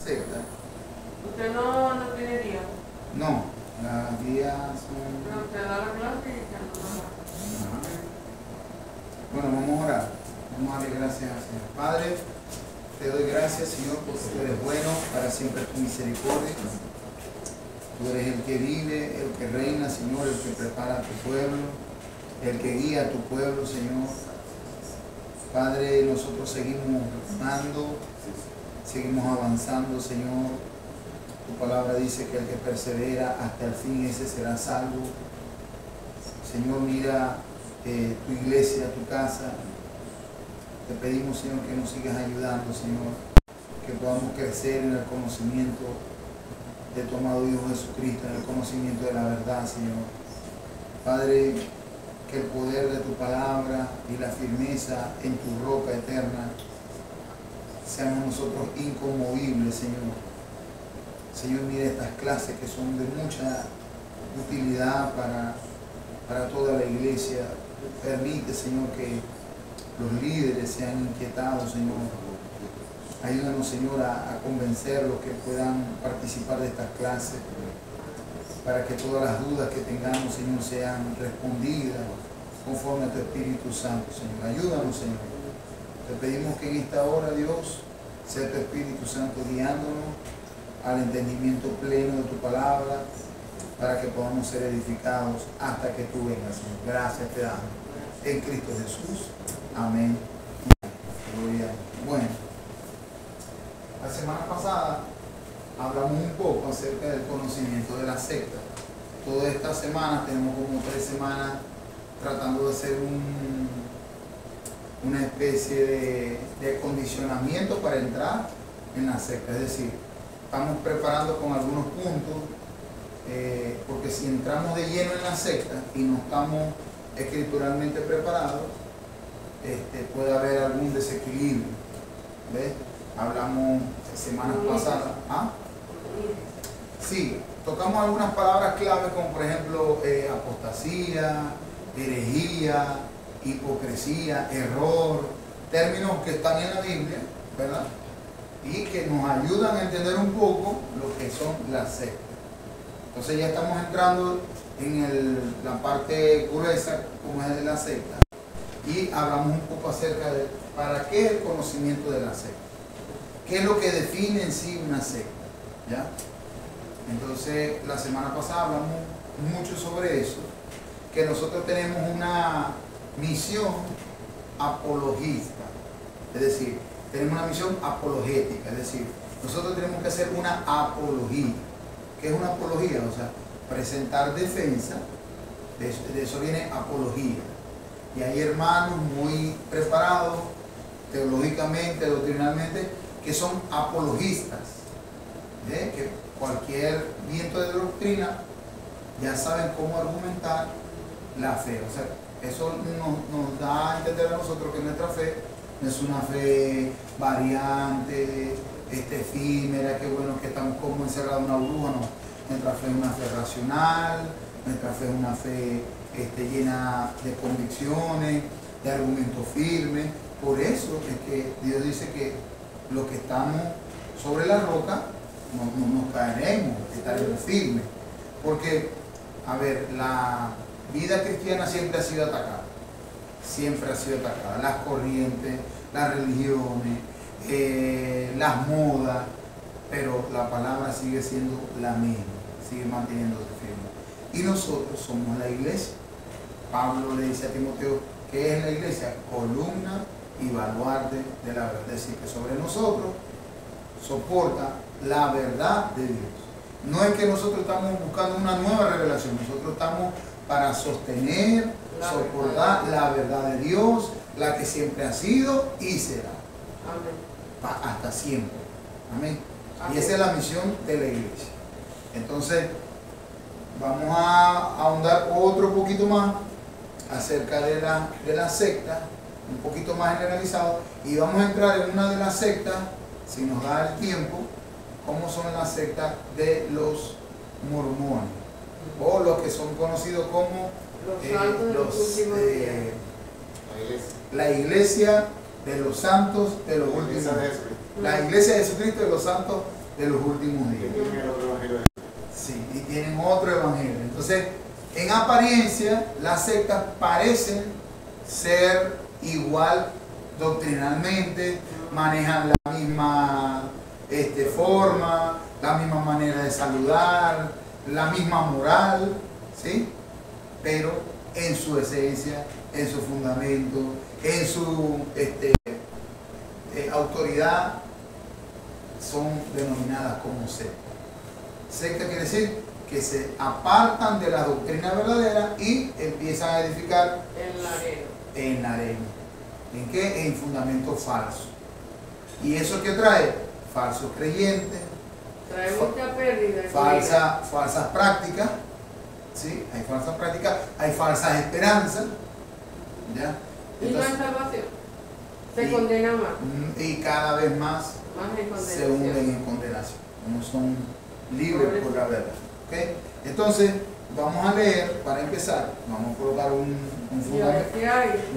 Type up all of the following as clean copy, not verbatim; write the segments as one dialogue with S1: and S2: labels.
S1: secta.
S2: ¿Usted no tiene día?
S1: No, las días son...
S2: Pero usted da la clase y ya no da.
S1: Bueno, vamos a orar. Vamos a darle gracias al Señor. Padre, te doy gracias, Señor, porque tú eres bueno, para siempre tu misericordia. Tú eres el que vive, el que reina, Señor, el que prepara a tu pueblo, el que guía a tu pueblo, Señor. Padre, nosotros seguimos amando, seguimos avanzando, Señor. Tu palabra dice que el que persevera hasta el fin, ese será salvo. Señor, mira tu iglesia, tu casa. Te pedimos, Señor, que nos sigas ayudando, Señor, que podamos crecer en el conocimiento de tu amado Hijo Jesucristo, en el conocimiento de la verdad, Señor. Padre, que el poder de tu palabra y la firmeza en tu roca eterna seamos nosotros inconmovibles, Señor. Señor, mire estas clases que son de mucha utilidad para toda la iglesia. Permite, Señor, que los líderes sean inquietados, Señor. Ayúdanos, Señor, a convencerlos que puedan participar de estas clases, para que todas las dudas que tengamos, Señor, sean respondidas conforme a tu Espíritu Santo, Señor. Ayúdanos, Señor. Te pedimos que en esta hora, Dios, sea tu Espíritu Santo guiándonos al entendimiento pleno de tu palabra, para que podamos ser edificados hasta que tú vengas, Señor. Gracias te damos. En Cristo Jesús. Amén. Gloria. Bueno, la semana pasada hablamos un poco acerca del conocimiento de la secta. Toda esta semana, tenemos como 3 semanas tratando de hacer una especie de acondicionamiento para entrar en la secta. Es decir, estamos preparando con algunos puntos, porque si entramos de lleno en la secta y no estamos escrituralmente preparados, puede haber algún desequilibrio. ¿Ves? Hablamos semanas pasadas. ¿Ah? Sí, tocamos algunas palabras claves como por ejemplo apostasía, herejía, hipocresía, error, términos que están en la Biblia, ¿verdad? Y que nos ayudan a entender un poco lo que son las sectas. Entonces ya estamos entrando en la parte gruesa, como es de la secta, y hablamos un poco acerca de para qué el conocimiento de la secta, qué es lo que define en sí una secta, ¿ya? Entonces la semana pasada hablamos mucho sobre eso, que nosotros tenemos una misión apologista, es decir, tenemos una misión apologética, es decir, nosotros tenemos que hacer una apología. ¿Qué es una apología? O sea, presentar defensa, de eso viene apología. Y hay hermanos muy preparados teológicamente, doctrinalmente, que son apologistas, que cualquier viento de doctrina ya saben cómo argumentar la fe. O sea, eso nos da a entender a nosotros que nuestra fe no es una fe variante, efímera, que bueno, que estamos como encerrados en una burbuja. No, nuestra fe es una fe racional, nuestra fe es una fe llena de convicciones, de argumentos firmes. Por eso es que Dios dice que los que estamos sobre la roca no nos caeremos, estaremos firmes. Porque, a ver, la vida cristiana siempre ha sido atacada. Siempre ha sido atacada. Las corrientes, las religiones, las modas, pero la palabra sigue siendo la misma, sigue manteniéndose firme. Y nosotros somos la iglesia. Pablo le dice a Timoteo, ¿qué es la iglesia? Columna y baluarte de la verdad. Es decir, que sobre nosotros soporta la verdad de Dios. No es que nosotros estamos buscando una nueva revelación, nosotros estamos para sostener, soportar la verdad de Dios, la que siempre ha sido y será. Amén. Hasta siempre. Amén. Amén. Y esa es la misión de la iglesia. Entonces, vamos a ahondar otro poquito más acerca de la secta, un poquito más generalizado, y vamos a entrar en una de las sectas, si nos da el tiempo, como son las sectas de los mormones, o los que son conocidos como la iglesia de los santos de los últimos días. La iglesia de Jesucristo de los santos de los últimos días. Sí, y tienen otro evangelio. Entonces, en apariencia, las sectas parecen ser igual doctrinalmente, manejan la misma forma, la misma manera de saludar, la misma moral, ¿sí? Pero en su esencia, en su fundamento, en su autoridad, son denominadas como sectas. Secta quiere decir que se apartan de la doctrina verdadera y empiezan a edificar en la arena. ¿En qué? En fundamento falso. ¿Y eso qué trae? Falsos creyentes,
S2: trae mucha pérdida.
S1: falsas prácticas, ¿sí? Hay falsas prácticas, hay falsas esperanzas, ¿ya?
S2: Y no hay salvación. Se condena más.
S1: Y cada vez más
S2: en
S1: se hunden en condenación. No son libres por la verdad. ¿Okay? Entonces, vamos a leer, para empezar, vamos a colocar un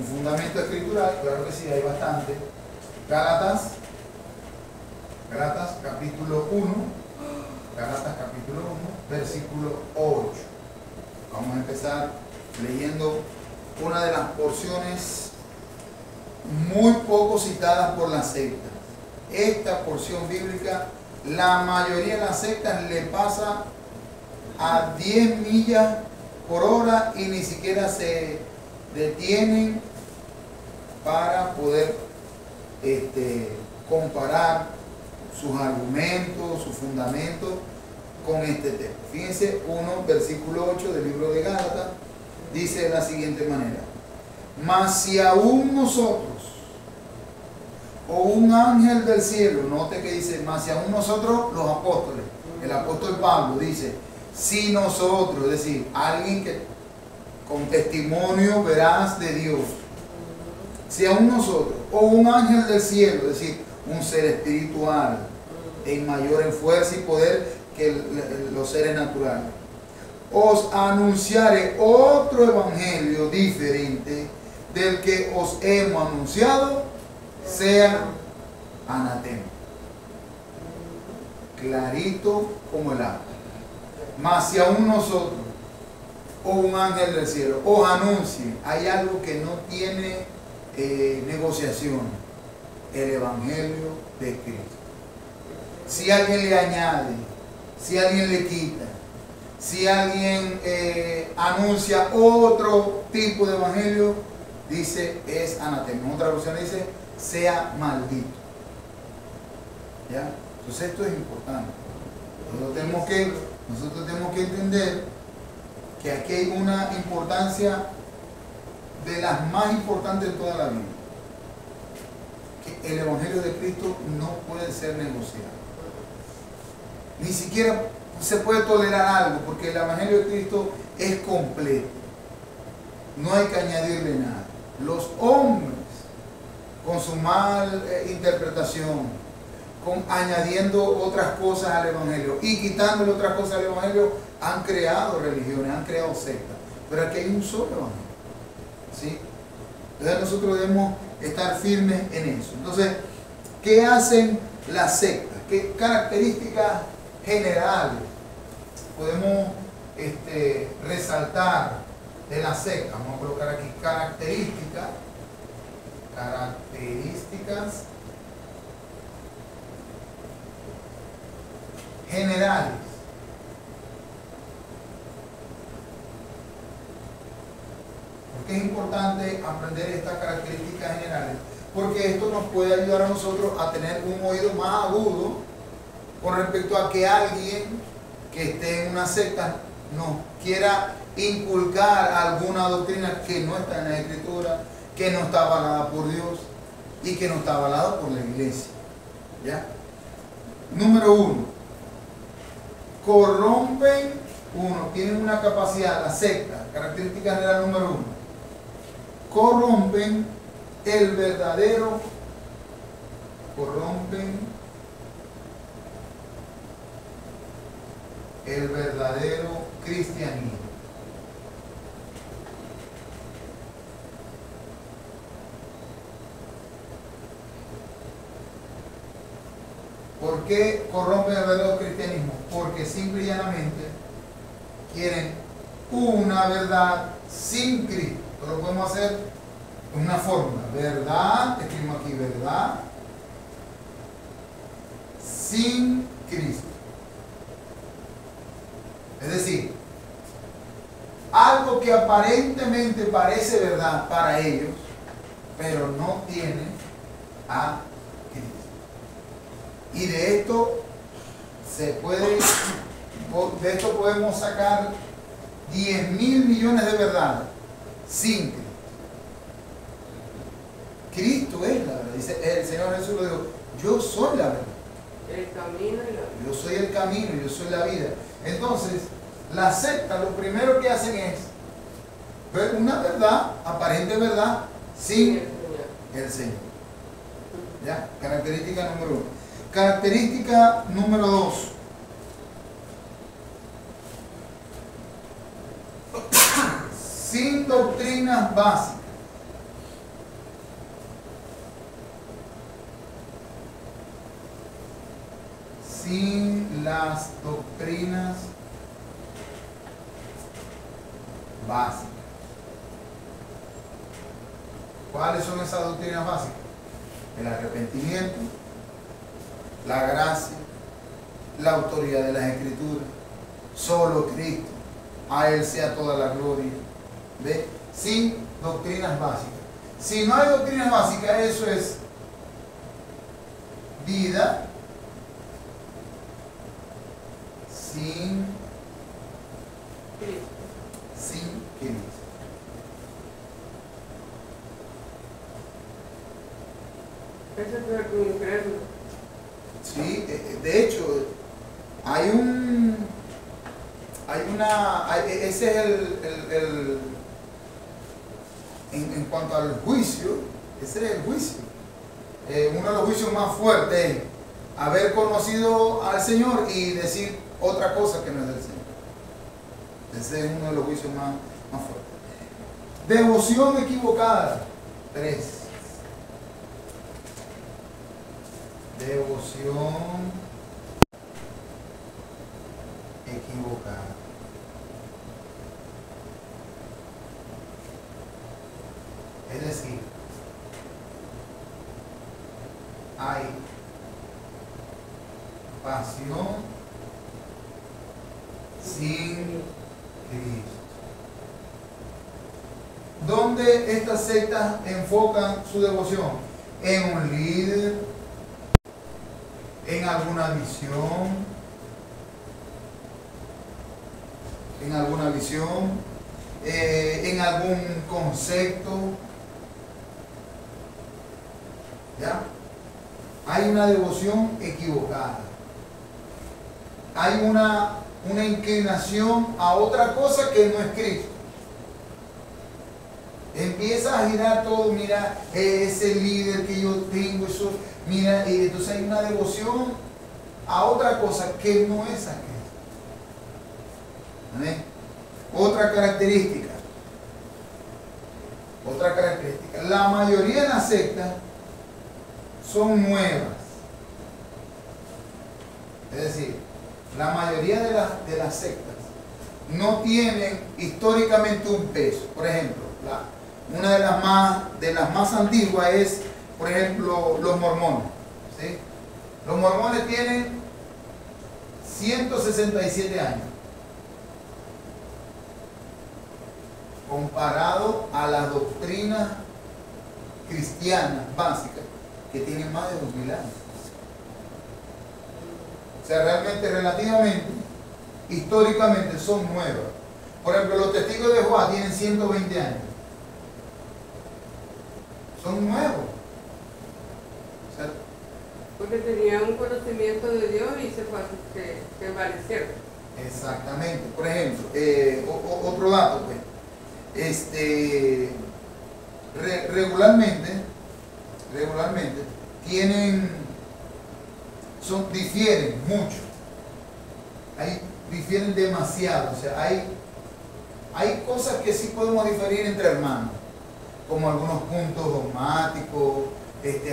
S1: fundamento escritural, claro que sí, hay bastante. Gálatas capítulo 1, versículo 8. Vamos a empezar leyendo una de las porciones muy poco citadas por las sectas. Esta porción bíblica, la mayoría de las sectas le pasa a 10 millas por hora y ni siquiera se detienen para poder comparar sus argumentos, sus fundamentos con este tema. Fíjense, 1 versículo 8 del libro de Gálatas dice de la siguiente manera: mas si aún nosotros o un ángel del cielo, note que dice, mas si aún nosotros, los apóstoles, el apóstol Pablo dice, si nosotros, es decir, alguien que con testimonio veraz de Dios, si aún nosotros o un ángel del cielo, es decir, un ser espiritual en mayor en fuerza y poder que los seres naturales, os anunciare otro evangelio diferente del que os hemos anunciado, sea anatema. Clarito como el agua. Mas si aún nosotros o un ángel del cielo os anuncie, hay algo que no tiene negociación: el evangelio de Cristo. Si alguien le añade, si alguien le quita, si alguien anuncia otro tipo de evangelio, dice es anatema. Otra versión dice sea maldito. ¿Ya? Entonces esto es importante. Nosotros tenemos que entender que aquí hay una importancia de las más importantes de toda la Biblia. Que el evangelio de Cristo no puede ser negociado. Ni siquiera se puede tolerar algo, porque el evangelio de Cristo es completo. No hay que añadirle nada. Los hombres, con su mal interpretación, añadiendo otras cosas al evangelio y quitándole otras cosas al evangelio, han creado religiones, han creado sectas. Pero aquí hay un solo evangelio, ¿sí? Entonces nosotros debemos estar firmes en eso. Entonces, ¿qué hacen las sectas? ¿Qué características generales podemos resaltar de la secta? Vamos a colocar aquí características generales. ¿Por qué es importante aprender estas características generales? Porque esto nos puede ayudar a nosotros a tener un oído más agudo con respecto a que alguien que esté en una secta nos quiera inculcar alguna doctrina que no está en la Escritura, que no está avalada por Dios y que no está avalada por la iglesia. ¿Ya? Número 1. Corrompen, tienen una capacidad, la secta, característica general número 1. Corrompen el verdadero cristianismo. ¿Por qué corrompen el verdadero cristianismo? Porque simple y llanamente quieren una verdad sin Cristo. Esto lo podemos hacer en una fórmula. Verdad, escribimos aquí, verdad sin Cristo. Es decir, algo que aparentemente parece verdad para ellos, pero no tiene a Cristo. Y de esto podemos sacar 10.000 millones de verdades sin Cristo. Cristo es la verdad. Dice el Señor Jesús, lo dijo: yo soy la verdad.
S2: El camino y la vida.
S1: Yo soy el camino, yo soy la vida. Entonces, la secta lo primero que hacen es ver una verdad, aparente verdad, sin el Señor. ¿Ya? Característica número 1. Característica número 2. Sin doctrinas básicas. Sin las doctrinas básicas. ¿Cuáles son esas doctrinas básicas? El arrepentimiento, la gracia, la autoridad de las Escrituras, solo Cristo, a Él sea toda la gloria. ¿Ve? Sin doctrinas básicas. Si no hay doctrinas básicas, eso es vida sin Cristo.
S2: Eso es lo que incrédulo.
S1: Sí, de hecho, ese es en cuanto al juicio, ese es el juicio. Uno de los juicios más fuertes es haber conocido al Señor y decir otra cosa que no es del Señor. Ese es uno de los juicios más fuertes. Devoción equivocada. 3. Devoción equivocada. Es decir, hay pasión sin Cristo. ¿Dónde estas sectas enfocan su devoción? En un líder, en alguna visión, en algún concepto. ¿Ya? Hay una devoción equivocada. Hay una inclinación a otra cosa que no es Cristo. Empieza a girar todo, mira, ese líder que yo tengo, eso, mira, y entonces hay una devoción a otra cosa que no es a Cristo. ¿Amén? Otra característica. La mayoría de las sectas son nuevas. Es decir, la mayoría de las sectas no tienen históricamente un peso. Por ejemplo, una de las más antiguas es, por ejemplo, los mormones. ¿Sí? Los mormones tienen 167 años. Comparado a las doctrinas cristianas básicas que tienen más de 2000 años. O sea, realmente, relativamente, históricamente son nuevas. Por ejemplo, los testigos de Jehová tienen 120 años. Son nuevos. O sea,
S2: porque tenían un conocimiento de Dios y se envanecieron.
S1: Exactamente. Por ejemplo, otro dato, pues. Regularmente difieren mucho. Difieren demasiado. O sea, hay cosas que sí podemos diferir entre hermanos, como algunos puntos dogmáticos,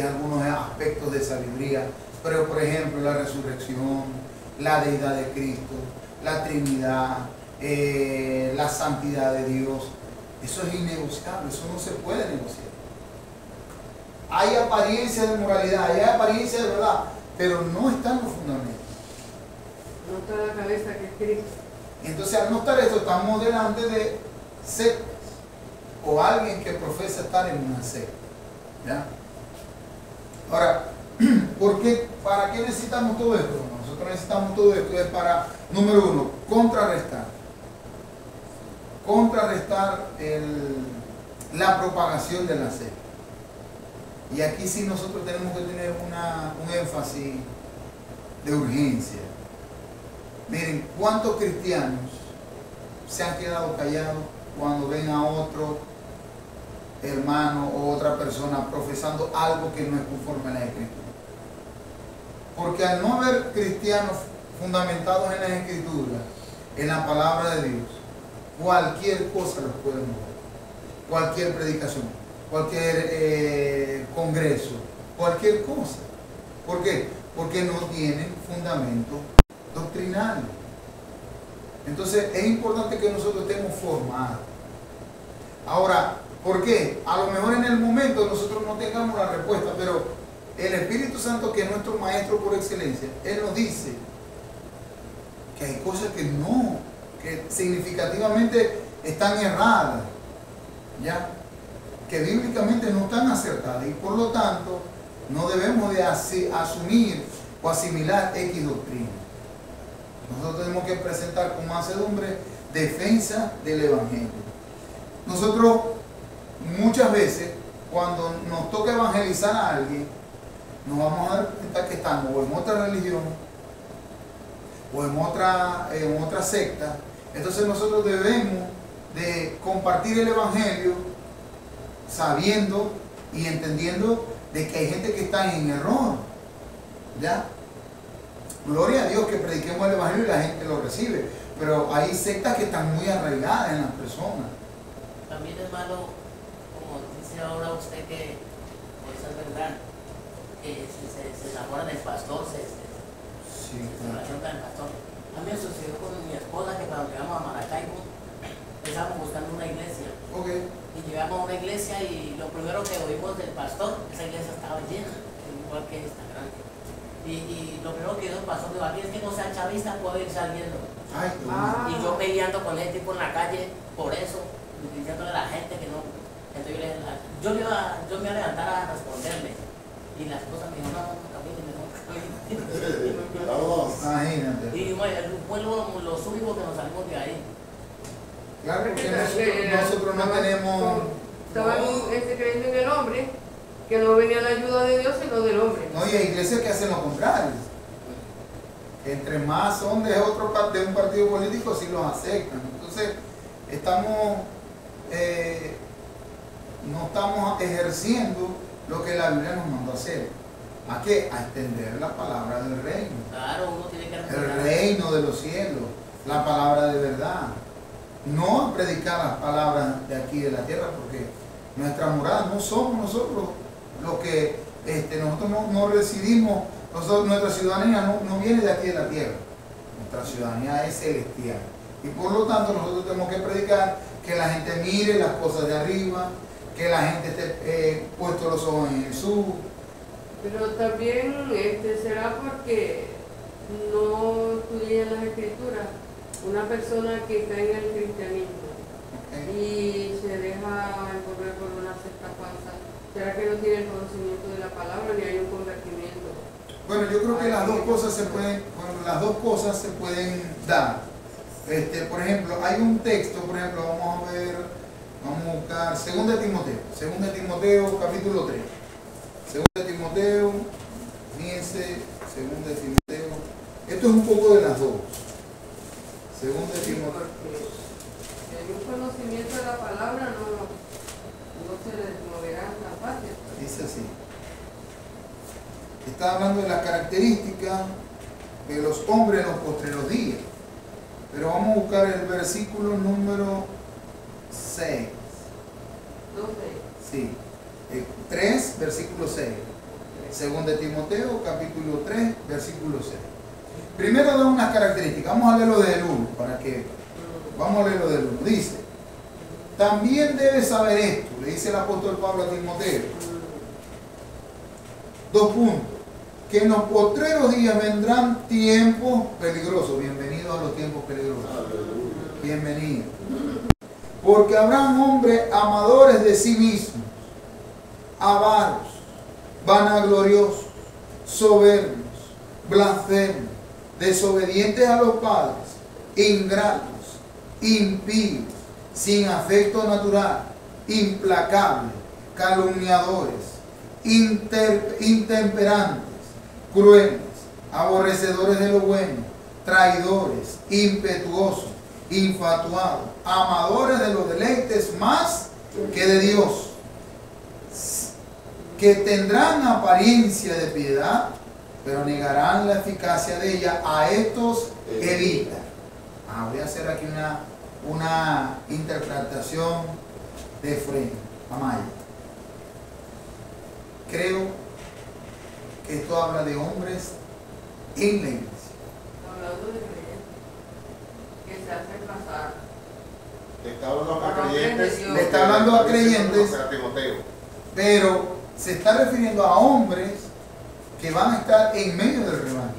S1: algunos aspectos de sabiduría, Pero por ejemplo, la resurrección, la deidad de Cristo, la Trinidad, la santidad de Dios, eso es innegociable, eso no se puede negociar. Hay apariencia de moralidad, hay apariencia de verdad, pero no están los fundamentos.
S2: No está la cabeza que es Cristo.
S1: Entonces, al no estar esto, estamos delante de sectas o alguien que profesa estar en una secta. ¿Ya? Ahora, ¿para qué necesitamos todo esto? Nosotros necesitamos todo esto es para, número uno, contrarrestar la propagación de la secta. Y aquí sí nosotros tenemos que tener un énfasis de urgencia. Miren, ¿cuántos cristianos se han quedado callados cuando ven a otro hermano o otra persona profesando algo que no es conforme a la Escritura? Porque al no haber cristianos fundamentados en las Escrituras, en la palabra de Dios, cualquier cosa los puede mover. Cualquier predicación, cualquier congreso, cualquier cosa. ¿Por qué? Porque no tienen fundamento doctrinal. Entonces es importante que nosotros estemos formados. Ahora, ¿por qué? A lo mejor en el momento nosotros no tengamos la respuesta, pero el Espíritu Santo, que es nuestro maestro por excelencia, Él nos dice que hay cosas que significativamente están erradas, ¿ya? Que bíblicamente no están acertadas, y por lo tanto no debemos de asumir o asimilar X doctrina. Nosotros tenemos que presentar con mansedumbre defensa del Evangelio. Nosotros muchas veces, cuando nos toca evangelizar a alguien, nos vamos a dar cuenta que estamos o en otra religión o en otra secta. Entonces nosotros debemos de compartir el Evangelio sabiendo y entendiendo de que hay gente que está en error, ¿ya? Gloria a Dios que prediquemos el Evangelio y la gente lo recibe, pero hay sectas que están muy arraigadas en las personas.
S3: También es malo, como dice ahora usted, que por eso es verdad, que se enamora del pastor, se relaciona con el pastor. A mí me sucedió con mi esposa que cuando llegamos a Maracaibo estábamos buscando una iglesia.
S1: Okay.
S3: Y llegamos a una iglesia y lo primero que oímos del pastor, esa iglesia estaba llena, igual que esta grande. Y lo primero que dijo el pastor dijo, aquí es que no sea chavista, puede ir saliendo.
S1: Ay,
S3: Y yo peleando con el tipo en la calle por eso, diciéndole a la gente que no. Entonces yo me iba a levantar a responderle. Y la esposa me dijo, no, camine, mejor camine.
S1: imagínate.
S3: Y fue lo único que nos salimos de ahí.
S1: Claro, porque nosotros no tenemos...
S2: Estaban creyendo en el hombre, que no venía la ayuda de Dios sino del hombre.
S1: No, y hay iglesias que hacen lo contrario. Entre más son de un partido político, sí los aceptan. Entonces, no estamos ejerciendo lo que la Biblia nos mandó a hacer. ¿A qué? A extender la palabra del reino.
S3: Claro, uno tiene que
S1: El reino de los cielos, la palabra de verdad. No a predicar las palabras de aquí de la tierra, porque nuestra morada no somos nosotros los que nosotros no residimos, nuestra ciudadanía no viene de aquí de la tierra, nuestra ciudadanía es celestial. Y por lo tanto nosotros tenemos que predicar que la gente mire las cosas de arriba, que la gente esté puesto los ojos en Jesús.
S2: Pero también será porque no estudian las escrituras. Una persona que está en el cristianismo y se deja envolver por una secta falsa, ¿será que no tiene el conocimiento de la palabra ni hay un convertimiento?
S1: Bueno, yo creo que las dos cosas se pueden dar. Por ejemplo, hay un texto, por ejemplo, vamos a buscar 2 Timoteo capítulo 3. 2 Timoteo, fíjense, 2 Timoteo. Esto es un poco de las dos. 2 Timoteo.
S2: Si hay un conocimiento de la palabra, no se les moverá tan fácil.
S1: Dice así. Está hablando de las características de los hombres en los postreros días. Pero vamos a buscar el versículo número 6.
S2: 12.
S1: Sí. 3, versículo 6. Según de Timoteo, capítulo 3, versículo 6. Primero da unas características. Vamos a leerlo del 1, vamos a leerlo del 1. Dice, también debes saber esto, le dice el apóstol Pablo a Timoteo. 2 puntos. Que en los postreros días vendrán tiempos peligrosos. Bienvenidos a los tiempos peligrosos. Bienvenidos. Porque habrán hombres amadores de sí mismos, avaros, vanagloriosos, soberbios, blasfemos, desobedientes a los padres, ingratos, impíos, sin afecto natural, implacables, calumniadores, intemperantes, crueles, aborrecedores de lo bueno, traidores, impetuosos, infatuados, amadores de los deleites más que de Dios, que tendrán apariencia de piedad, pero negarán la eficacia de ella. A estos evita. Voy a hacer aquí una interpretación de Freno Amaya. Creo que esto habla de hombres en la iglesia.
S2: Hablando de creyentes que se hacen pasar.
S4: Le está hablando a creyentes.
S1: Le está hablando a creyentes,
S4: Timoteo.
S1: pero se está refiriendo a hombres que van a estar en medio del rebaño.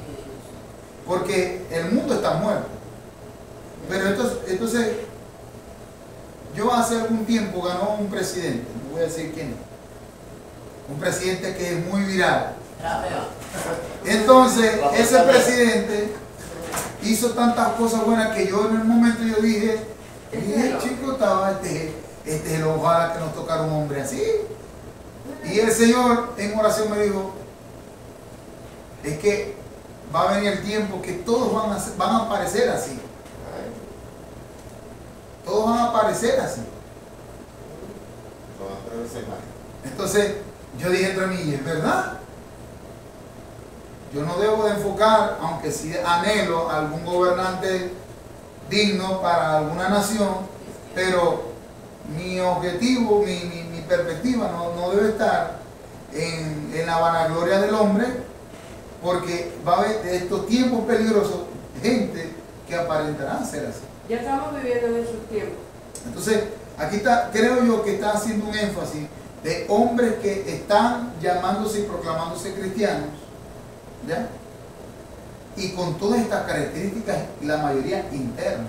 S1: Porque el mundo está muerto. Pero entonces yo hace algún tiempo ganó un presidente, no voy a decir quién es, un presidente que es muy viral. Entonces ese presidente hizo tantas cosas buenas que yo en el momento yo dije, chico, estaba ojalá que nos tocara un hombre así. Y el Señor en oración me dijo, es que va a venir el tiempo que todos van a aparecer así. Todos van a aparecer así. Entonces yo dije entre mí, ¿es verdad? Yo no debo de enfocar, aunque sí anhelo algún gobernante digno para alguna nación, pero mi objetivo, mi perspectiva no debe estar en la vanagloria del hombre, porque va a haber estos tiempos peligrosos gente que aparentarán ser así.
S2: Ya estamos viviendo en esos tiempos.
S1: Entonces, aquí está, creo yo que está haciendo un énfasis de hombres que están llamándose y proclamándose cristianos, ¿ya? Y con todas estas características, la mayoría internas.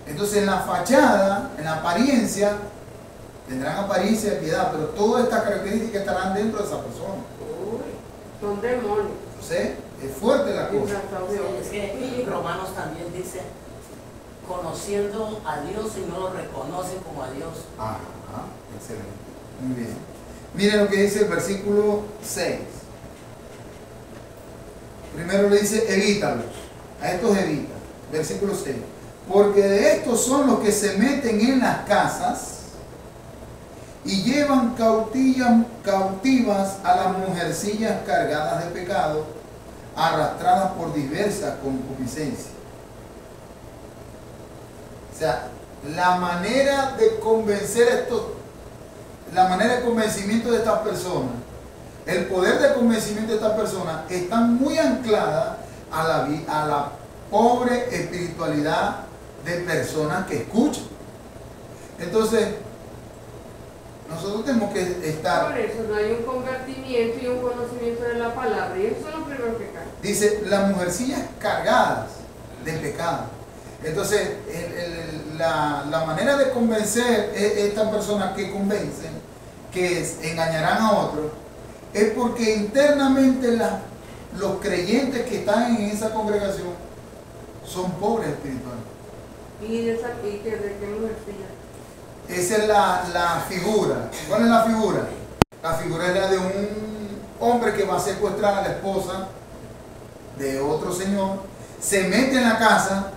S1: Entonces, en la fachada, en la apariencia, tendrán apariencia de piedad, pero todas estas características estarán dentro de esa persona.
S2: Son demonios.
S1: Entonces, es fuerte la cosa.
S3: Es que Romanos también dice, conociendo a Dios y no lo reconocen como a Dios.
S1: Excelente. Muy bien. Miren lo que dice el versículo 6. Primero le dice, evítalos. A estos evita. Versículo 6. Porque de estos son los que se meten en las casas y llevan cautivas a las mujercillas cargadas de pecado, arrastradas por diversas concupiscencias. O sea, la manera de convencimiento de estas personas, el poder de convencimiento de estas personas está muy anclada a la pobre espiritualidad de personas que escuchan. Entonces, nosotros tenemos que estar...
S2: Por eso no hay un convertimiento y un conocimiento de la palabra, y eso son los primeros que caen.
S1: Dice, las mujercillas cargadas de pecado. Entonces, la manera de convencer estas personas que convencen, que engañarán a otros, es porque internamente los creyentes que están en esa congregación son pobres espirituales.
S2: ¿Y de qué mujercilla?
S1: Esa es la figura. ¿Cuál es la figura? La figura es la de un hombre que va a secuestrar a la esposa de otro señor, se mete en la casa,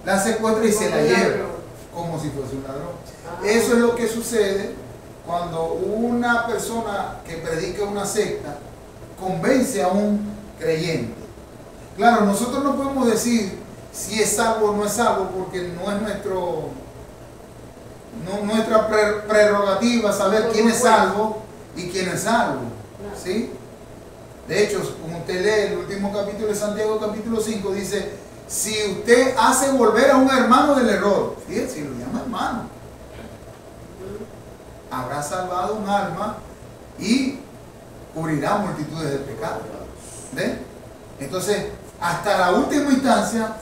S1: la secuestra y se la lleva como si fuese un ladrón. Eso es lo que sucede cuando una persona que predica una secta convence a un creyente. Claro, nosotros no podemos decir si es salvo o no es salvo, porque no es nuestra prerrogativa saber quién es salvo y quién no es salvo, ¿sí? De hecho, como usted lee el último capítulo de Santiago, capítulo 5, dice, si usted hace volver a un hermano del error, fíjense, si lo llama hermano, habrá salvado un alma y cubrirá multitudes de pecados. ¿Ve? Entonces, hasta la última instancia,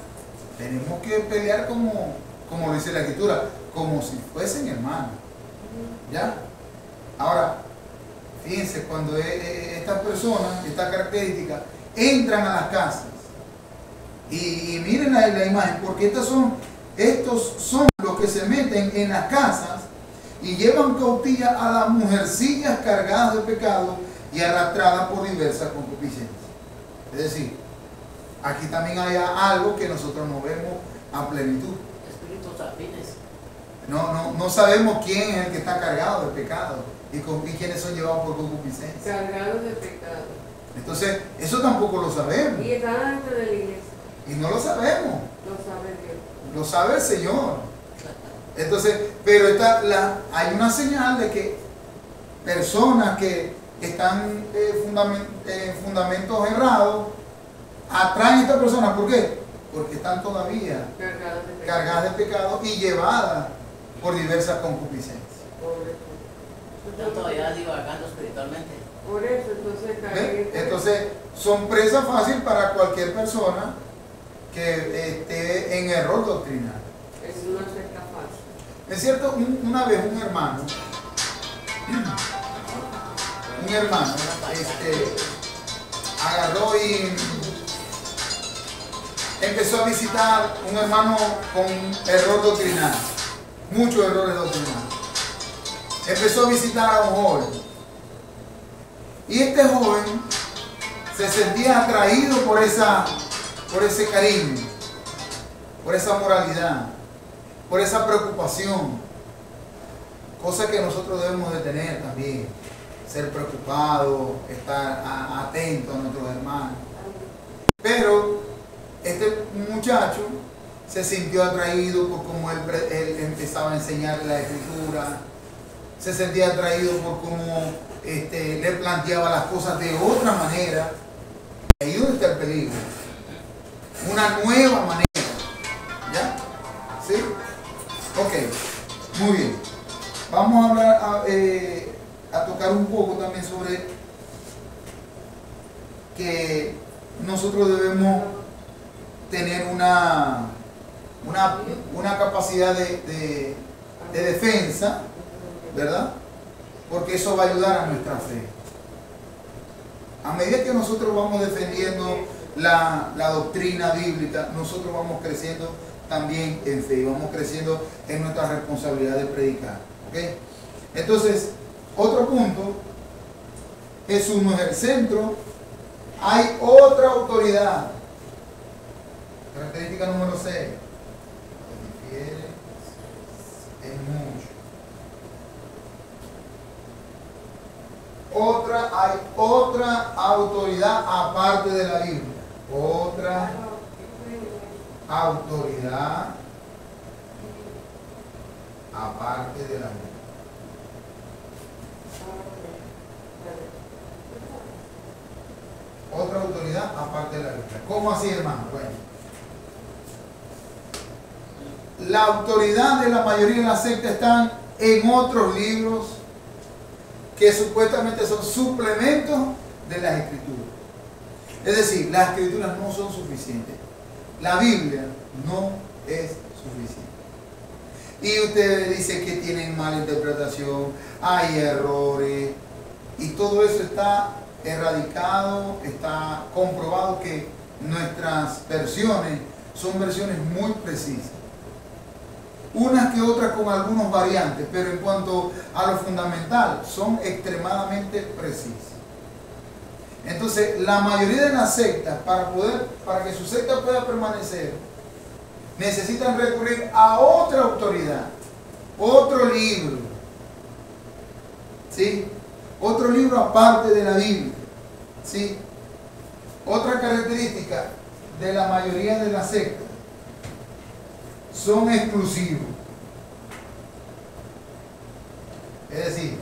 S1: tenemos que pelear como dice la Escritura, como si fuesen hermanos. ¿Ya? Ahora, fíjense, cuando estas personas, estas características, entran a las casas, y miren la imagen, porque estos son los que se meten en las casas y llevan cautiva a las mujercillas cargadas de pecado y arrastradas por diversas concupiscencias. Es decir, aquí también hay algo que nosotros no vemos a plenitud.
S3: Espíritus afines.
S1: No sabemos quién es el que está cargado de pecado y quiénes son llevados por concupiscencia.
S2: Cargados de pecado.
S1: Entonces, eso tampoco lo sabemos.
S2: Y están dentro de la iglesia.
S1: Y no lo sabemos.
S2: Lo sabe Dios.
S1: Lo sabe el Señor. Entonces, pero hay una señal de que personas que están en fundamentos errados atraen a estas personas. ¿Por qué? Porque están todavía cargadas de pecado y llevadas por diversas concupiscencias.
S3: Están todavía divagando espiritualmente.
S2: Por eso,
S1: entonces son presa fácil para cualquier persona que esté en error doctrinal.
S2: Es una secta falsa.
S1: Es cierto, una vez un hermano agarró y empezó a visitar un hermano con error doctrinal, muchos errores doctrinales. Empezó a visitar a un joven y este joven se sentía atraído por ese cariño, por esa moralidad, por esa preocupación, cosa que nosotros debemos de tener también, ser preocupados, estar atentos a nuestros hermanos. Pero este muchacho se sintió atraído por cómo él empezaba a enseñarle la Escritura, se sentía atraído por cómo le planteaba las cosas de otra manera. Ahí es donde está el peligro. Una nueva manera. ¿Ya? ¿Sí? Ok, muy bien. Vamos a hablar, a tocar un poco también sobre que nosotros debemos tener una capacidad de defensa, ¿verdad? Porque eso va a ayudar a nuestra fe. A medida que nosotros vamos defendiendo la doctrina bíblica, nosotros vamos creciendo también en fe, vamos creciendo en nuestra responsabilidad de predicar. ¿Ok? Entonces, otro punto, Jesús no es el centro, hay otra autoridad. Característica número 6. Difiere en mucho. Hay otra autoridad aparte de la Biblia. Otra autoridad aparte de la Biblia. Otra autoridad aparte de la Biblia. ¿Cómo así, hermano? Bueno, la autoridad de la mayoría de las sectas están en otros libros que supuestamente son suplementos de las Escrituras. Es decir, las Escrituras no son suficientes. La Biblia no es suficiente. Y usted dice que tienen mala interpretación, hay errores, y todo eso está erradicado, está comprobado que nuestras versiones son versiones muy precisas. Unas que otras con algunos variantes, pero en cuanto a lo fundamental, son extremadamente precisas. Entonces, la mayoría de las sectas, para que su secta pueda permanecer, necesitan recurrir a otra autoridad, otro libro, ¿sí? Otro libro aparte de la Biblia, ¿sí? Otra característica de la mayoría de las sectas, son exclusivos. Es decir,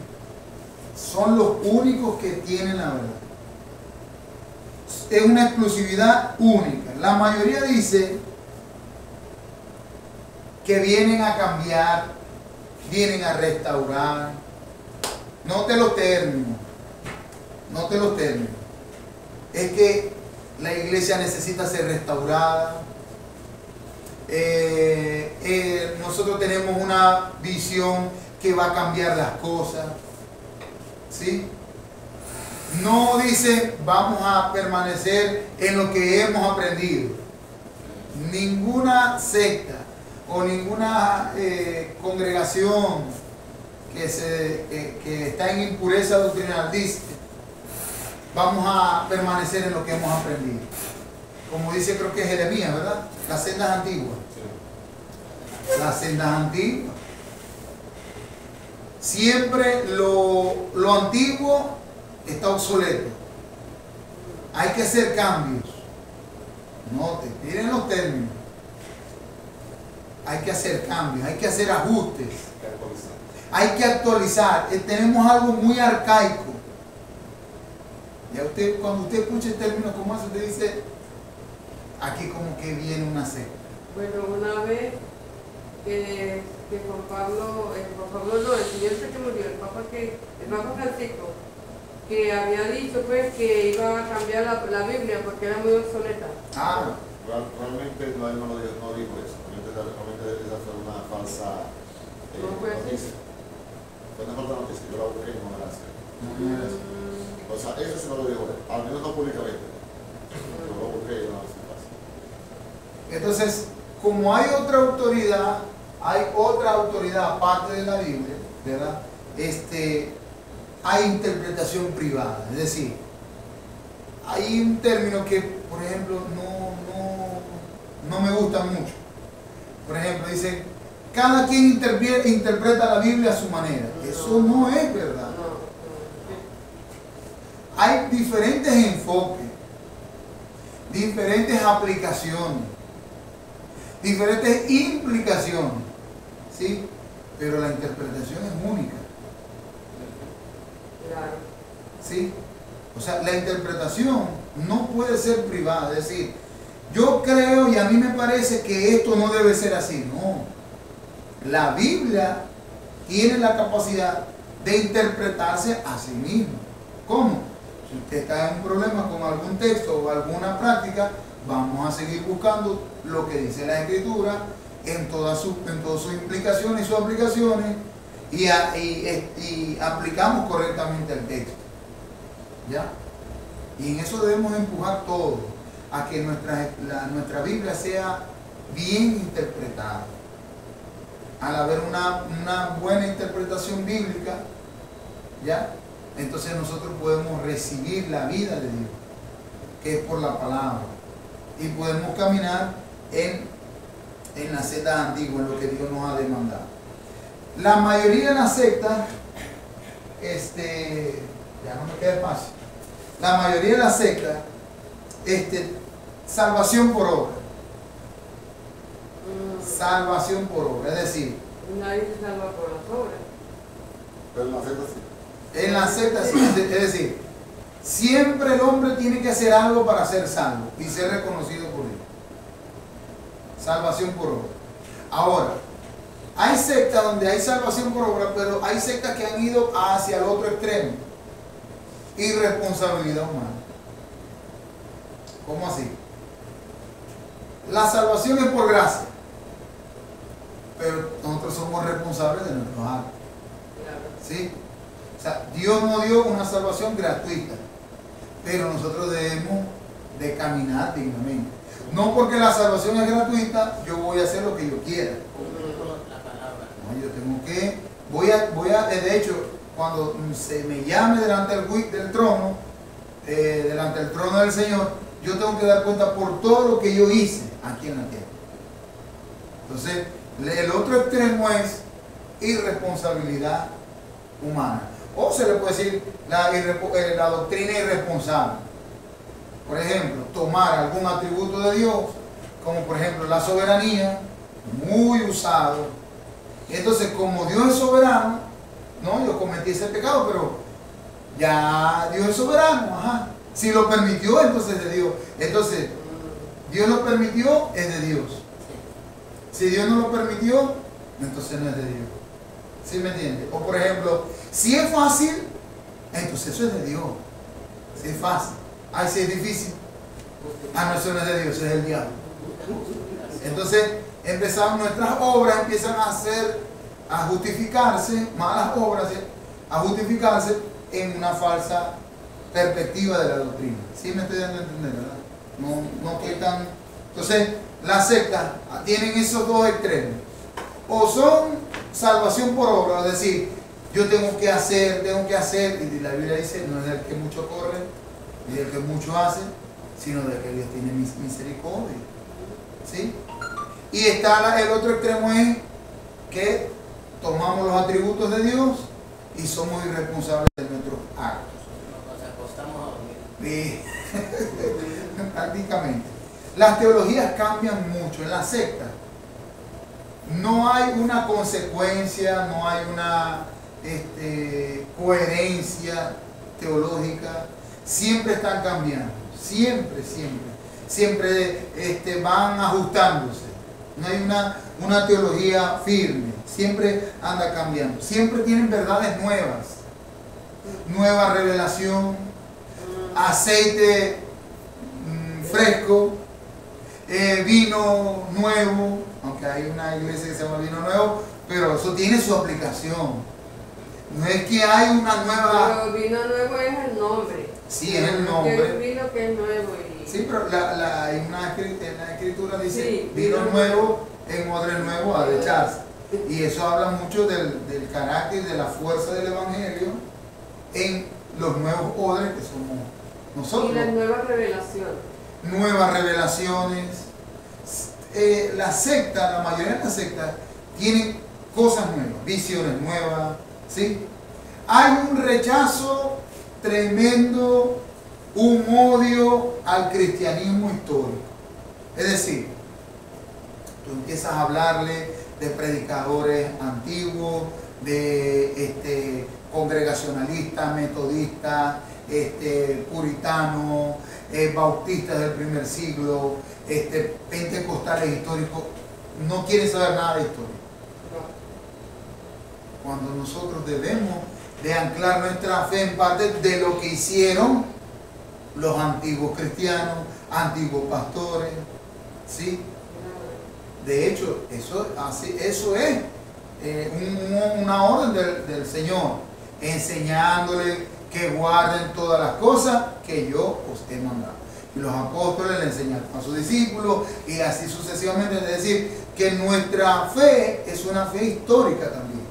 S1: son los únicos que tienen la verdad. es una exclusividad única. La mayoría dice que vienen a cambiar, vienen a restaurar. Note los términos. Note los términos. Es que la iglesia necesita ser restaurada. Nosotros tenemos una visión que va a cambiar las cosas. ¿Sí? No dice vamos a permanecer en lo que hemos aprendido. Ninguna secta o ninguna congregación que está en impureza doctrinal dice vamos a permanecer en lo que hemos aprendido. Como dice, creo que es Jeremías, ¿verdad? Las sendas antiguas. Las sendas antiguas. Siempre lo antiguo está obsoleto. Hay que hacer cambios. Note, miren los términos. Hay que hacer cambios, hay que hacer ajustes. Hay que actualizar. Tenemos algo muy arcaico. Ya usted, cuando usted escucha el término como eso, usted dice, aquí como que viene una secta.
S2: Bueno, una vez que Juan Pablo no, el señor que murió, el Papa Francisco, que había dicho pues que iba a cambiar la Biblia porque era muy obsoleta.
S4: Realmente no, él no dijo eso. Realmente esa fue una falsa noticia. Fue una falsa noticia, yo la busqué y no me la sé. O sea, eso sí no lo dijo él, al menos no públicamente. No lo busqué y no me sé.
S1: Entonces, como hay otra autoridad aparte de la Biblia, ¿verdad? Hay interpretación privada, es decir, hay un término que, por ejemplo, no me gusta mucho. Por ejemplo, dice, cada quien interpreta la Biblia a su manera. Eso no es verdad. Hay diferentes enfoques, diferentes aplicaciones, diferentes implicaciones, ¿sí? Pero la interpretación es única. ¿Sí? O sea, la interpretación no puede ser privada. Es decir, yo creo y a mí me parece que esto no debe ser así. No. La Biblia tiene la capacidad de interpretarse a sí misma. ¿Cómo? Si usted está en un problema con algún texto o alguna práctica, vamos a seguir buscando lo que dice la Escritura en todas sus implicaciones y sus aplicaciones y aplicamos correctamente el texto. ¿Ya? Y en eso debemos empujar todo, a que nuestra Biblia sea bien interpretada. Al haber una buena interpretación bíblica, ¿ya? Entonces nosotros podemos recibir la vida de Dios, que es por la palabra, y podemos caminar en la senda antigua, en lo que Dios nos ha demandado. La mayoría de las sectas, ya no me queda espacio, la mayoría de las sectas, salvación por obra. Salvación por obra, es decir,
S2: nadie se salva por las obras.
S4: Pero en la secta sí.
S1: En la secta sí, es decir, siempre el hombre tiene que hacer algo para ser salvo y ser reconocido por Dios. Salvación por obra. Ahora, hay sectas donde hay salvación por obra, pero hay sectas que han ido hacia el otro extremo. Irresponsabilidad humana. ¿Cómo así? La salvación es por gracia, pero nosotros somos responsables de nuestros actos. ¿Sí? O sea, Dios nos dio una salvación gratuita, pero nosotros debemos de caminar dignamente. No porque la salvación es gratuita, yo voy a hacer lo que yo quiera. No, yo tengo que, de hecho, cuando se me llame delante del trono, delante del trono del Señor, yo tengo que dar cuenta por todo lo que yo hice aquí en la tierra. Entonces, el otro extremo es irresponsabilidad humana. O se le puede decir la doctrina irresponsable. Por ejemplo, tomar algún atributo de Dios, como por ejemplo la soberanía, muy usado. Entonces, como Dios es soberano, no, yo cometí ese pecado, pero ya Dios es soberano, ajá. Si lo permitió, entonces es de Dios. Entonces, Dios lo permitió, es de Dios. Si Dios no lo permitió, entonces no es de Dios. ¿Sí me entiende? O por ejemplo, si es fácil, entonces eso es de Dios. Si es fácil. Ay, si es difícil. Ah, no, eso no es de Dios, eso es el diablo. Entonces, empezamos, nuestras obras empiezan a justificarse, malas obras, a justificarse en una falsa perspectiva de la doctrina. ¿Sí me estoy dando a entender, verdad? No estoy tan... Entonces, las sectas tienen esos dos extremos. O son salvación por obra, es decir, yo tengo que hacer, y la Biblia dice, no es del que mucho corre, ni del que mucho hace, sino del que Dios tiene misericordia. ¿Sí? Y está el otro extremo, es que tomamos los atributos de Dios y somos irresponsables de nuestros actos.
S3: Nos acostamos a dormir.
S1: Prácticamente. Las teologías cambian mucho. En la secta no hay una consecuencia, no hay una coherencia teológica. Siempre están cambiando. Siempre van ajustándose. No hay una teología firme. Siempre anda cambiando. Siempre tienen verdades nuevas. Nueva revelación. Aceite fresco. Vino nuevo. Aunque hay una iglesia que se llama vino nuevo. Pero eso tiene su aplicación. No es que hay una nueva...
S2: Pero vino nuevo es el nombre.
S1: Sí, es el nombre.
S2: Es vino que es nuevo.
S1: Sí, pero hay en la escritura dice
S2: sí,
S1: vino nuevo en odre nuevo a echarse. Y eso habla mucho del carácter, de la fuerza del Evangelio en los nuevos odres que somos nosotros.
S2: Y las nuevas revelaciones.
S1: Nuevas revelaciones. La mayoría de las sectas tienen cosas nuevas, visiones nuevas. ¿Sí? Hay un rechazo tremendo, un odio al cristianismo histórico. Es decir, tú empiezas a hablarle de predicadores antiguos, de congregacionalistas, metodistas, puritanos, bautistas del primer siglo, pentecostales históricos, no quieren saber nada de historia. Cuando nosotros debemos de anclar nuestra fe en parte de lo que hicieron los antiguos cristianos, antiguos pastores, ¿sí? De hecho, eso es una orden del Señor, enseñándole que guarden todas las cosas que yo os he mandado. Y los apóstoles le enseñaron a sus discípulos y así sucesivamente. Es decir, que nuestra fe es una fe histórica también.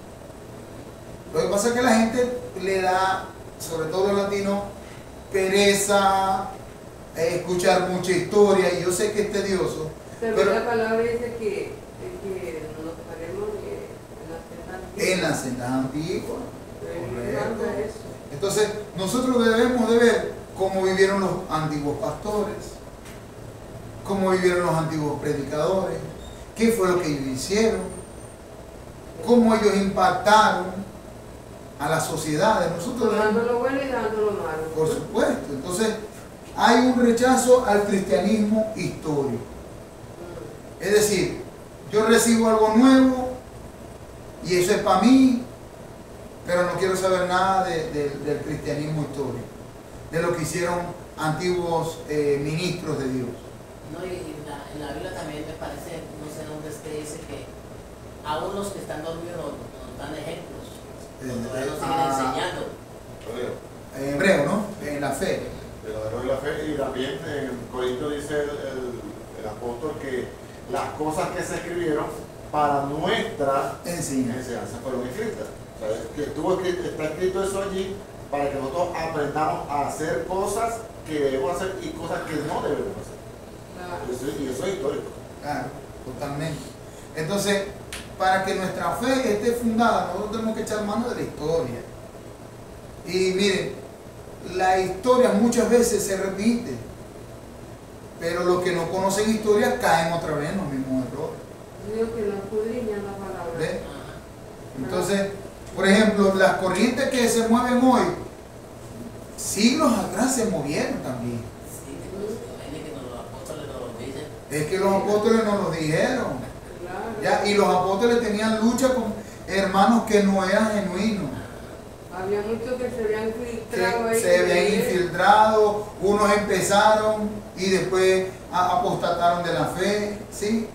S1: Lo que pasa es que la gente le da, sobre todo los latinos, pereza escuchar mucha historia, y yo sé que es tedioso.
S2: Pero la palabra dice que nos paremos
S1: en las sendas antiguas. Entonces, nosotros debemos de ver cómo vivieron los antiguos pastores, cómo vivieron los antiguos predicadores, qué fue lo que ellos hicieron, cómo ellos impactaron a las sociedades. Nosotros
S2: dando lo bueno y dando lo malo.
S1: Por supuesto. Entonces, hay un rechazo al cristianismo histórico. Es decir, yo recibo algo nuevo y eso es para mí, pero no quiero saber nada del cristianismo histórico, de lo que hicieron antiguos ministros de Dios.
S3: No, y en la Biblia también me parece, no sé dónde es que dice que aún los que están dormidos nos dan ejemplos. Todavía nos siguen enseñando.
S1: En hebreo, ¿no? En la fe.
S4: En la fe, y también en Corinto dice el apóstol que las cosas que se escribieron para nuestra enseñanza fueron escritas. O sea, está escrito eso allí para que nosotros aprendamos a hacer cosas que debemos hacer y cosas que no debemos hacer. Claro. Y eso es histórico.
S1: Claro, totalmente. Entonces, para que nuestra fe esté fundada, nosotros tenemos que echar mano de la historia. Y miren, la historia muchas veces se repite, pero los que no conocen historia caen otra vez en los mismos errores.
S2: Digo que no escudriñan la palabra.
S1: ¿Ves? Entonces, por ejemplo, las corrientes que se mueven hoy siglos atrás se movieron también.
S3: Sí, que los apóstoles nos lo dicen.
S1: Es que los apóstoles nos lo dijeron.
S2: Claro.
S1: ¿Ya? Y los apóstoles tenían lucha con hermanos que no eran genuinos.
S2: Había muchos que se habían filtrado
S1: Que
S2: ahí.
S1: se habían infiltrado, unos empezaron y después apostataron de la fe, ¿sí?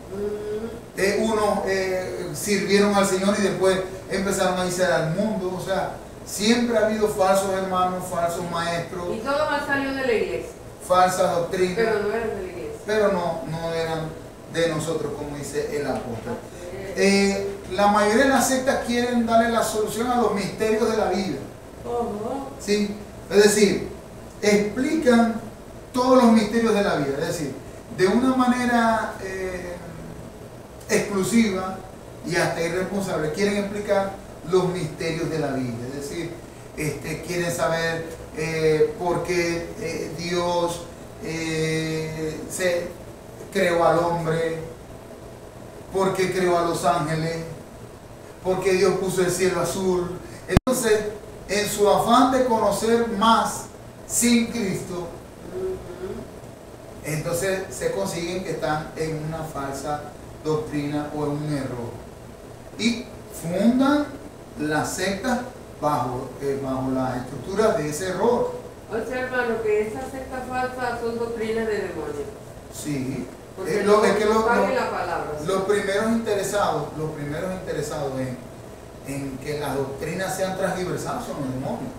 S1: Unos sirvieron al Señor y después empezaron a irse al mundo. O sea, siempre ha habido falsos hermanos, falsos maestros,
S2: Y todo ha salido de la iglesia.
S1: falsas doctrinas,
S2: Pero no eran de la iglesia.
S1: pero no eran de nosotros, como dice el apóstol. La mayoría de las sectas quieren darle la solución a los misterios de la vida. ¿Sí? Es decir, explican todos los misterios de la vida. Es decir, de una manera exclusiva y hasta irresponsable. Quieren explicar los misterios de la vida. Es decir, quieren saber por qué Dios se creó al hombre, por qué creó a los ángeles, por qué Dios puso el cielo azul. Entonces, en su afán de conocer más sin Cristo, entonces se consiguen que están en una falsa doctrina o en un error. Y fundan las sectas bajo la estructura de ese error.
S2: O sea, hermano, que esas sectas falsas son doctrinas de demonios.
S1: Sí.
S2: Porque la palabra.
S1: Los primeros interesados en que las doctrinas sean transgiversadas son los demonios.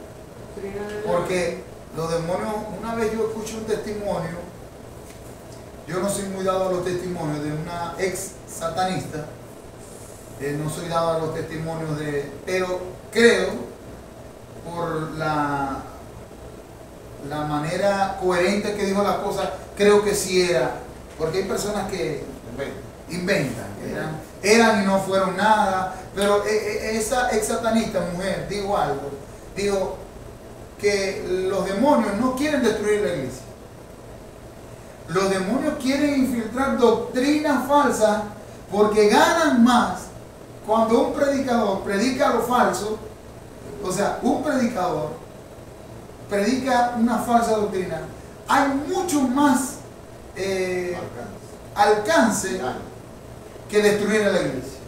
S1: Porque los demonios, una vez yo escuché un testimonio, yo no soy muy dado a los testimonios de una ex satanista, no soy dado a los testimonios pero creo, por la manera coherente que dijo las cosas, creo que sí era, porque hay personas que inventan, eran y no fueron nada, pero esa ex satanista mujer dijo algo, dijo que los demonios no quieren destruir la iglesia. Los demonios quieren infiltrar doctrinas falsas porque ganan más cuando un predicador predica lo falso. O sea, un predicador predica una falsa doctrina. Hay mucho más alcance que destruir a la iglesia.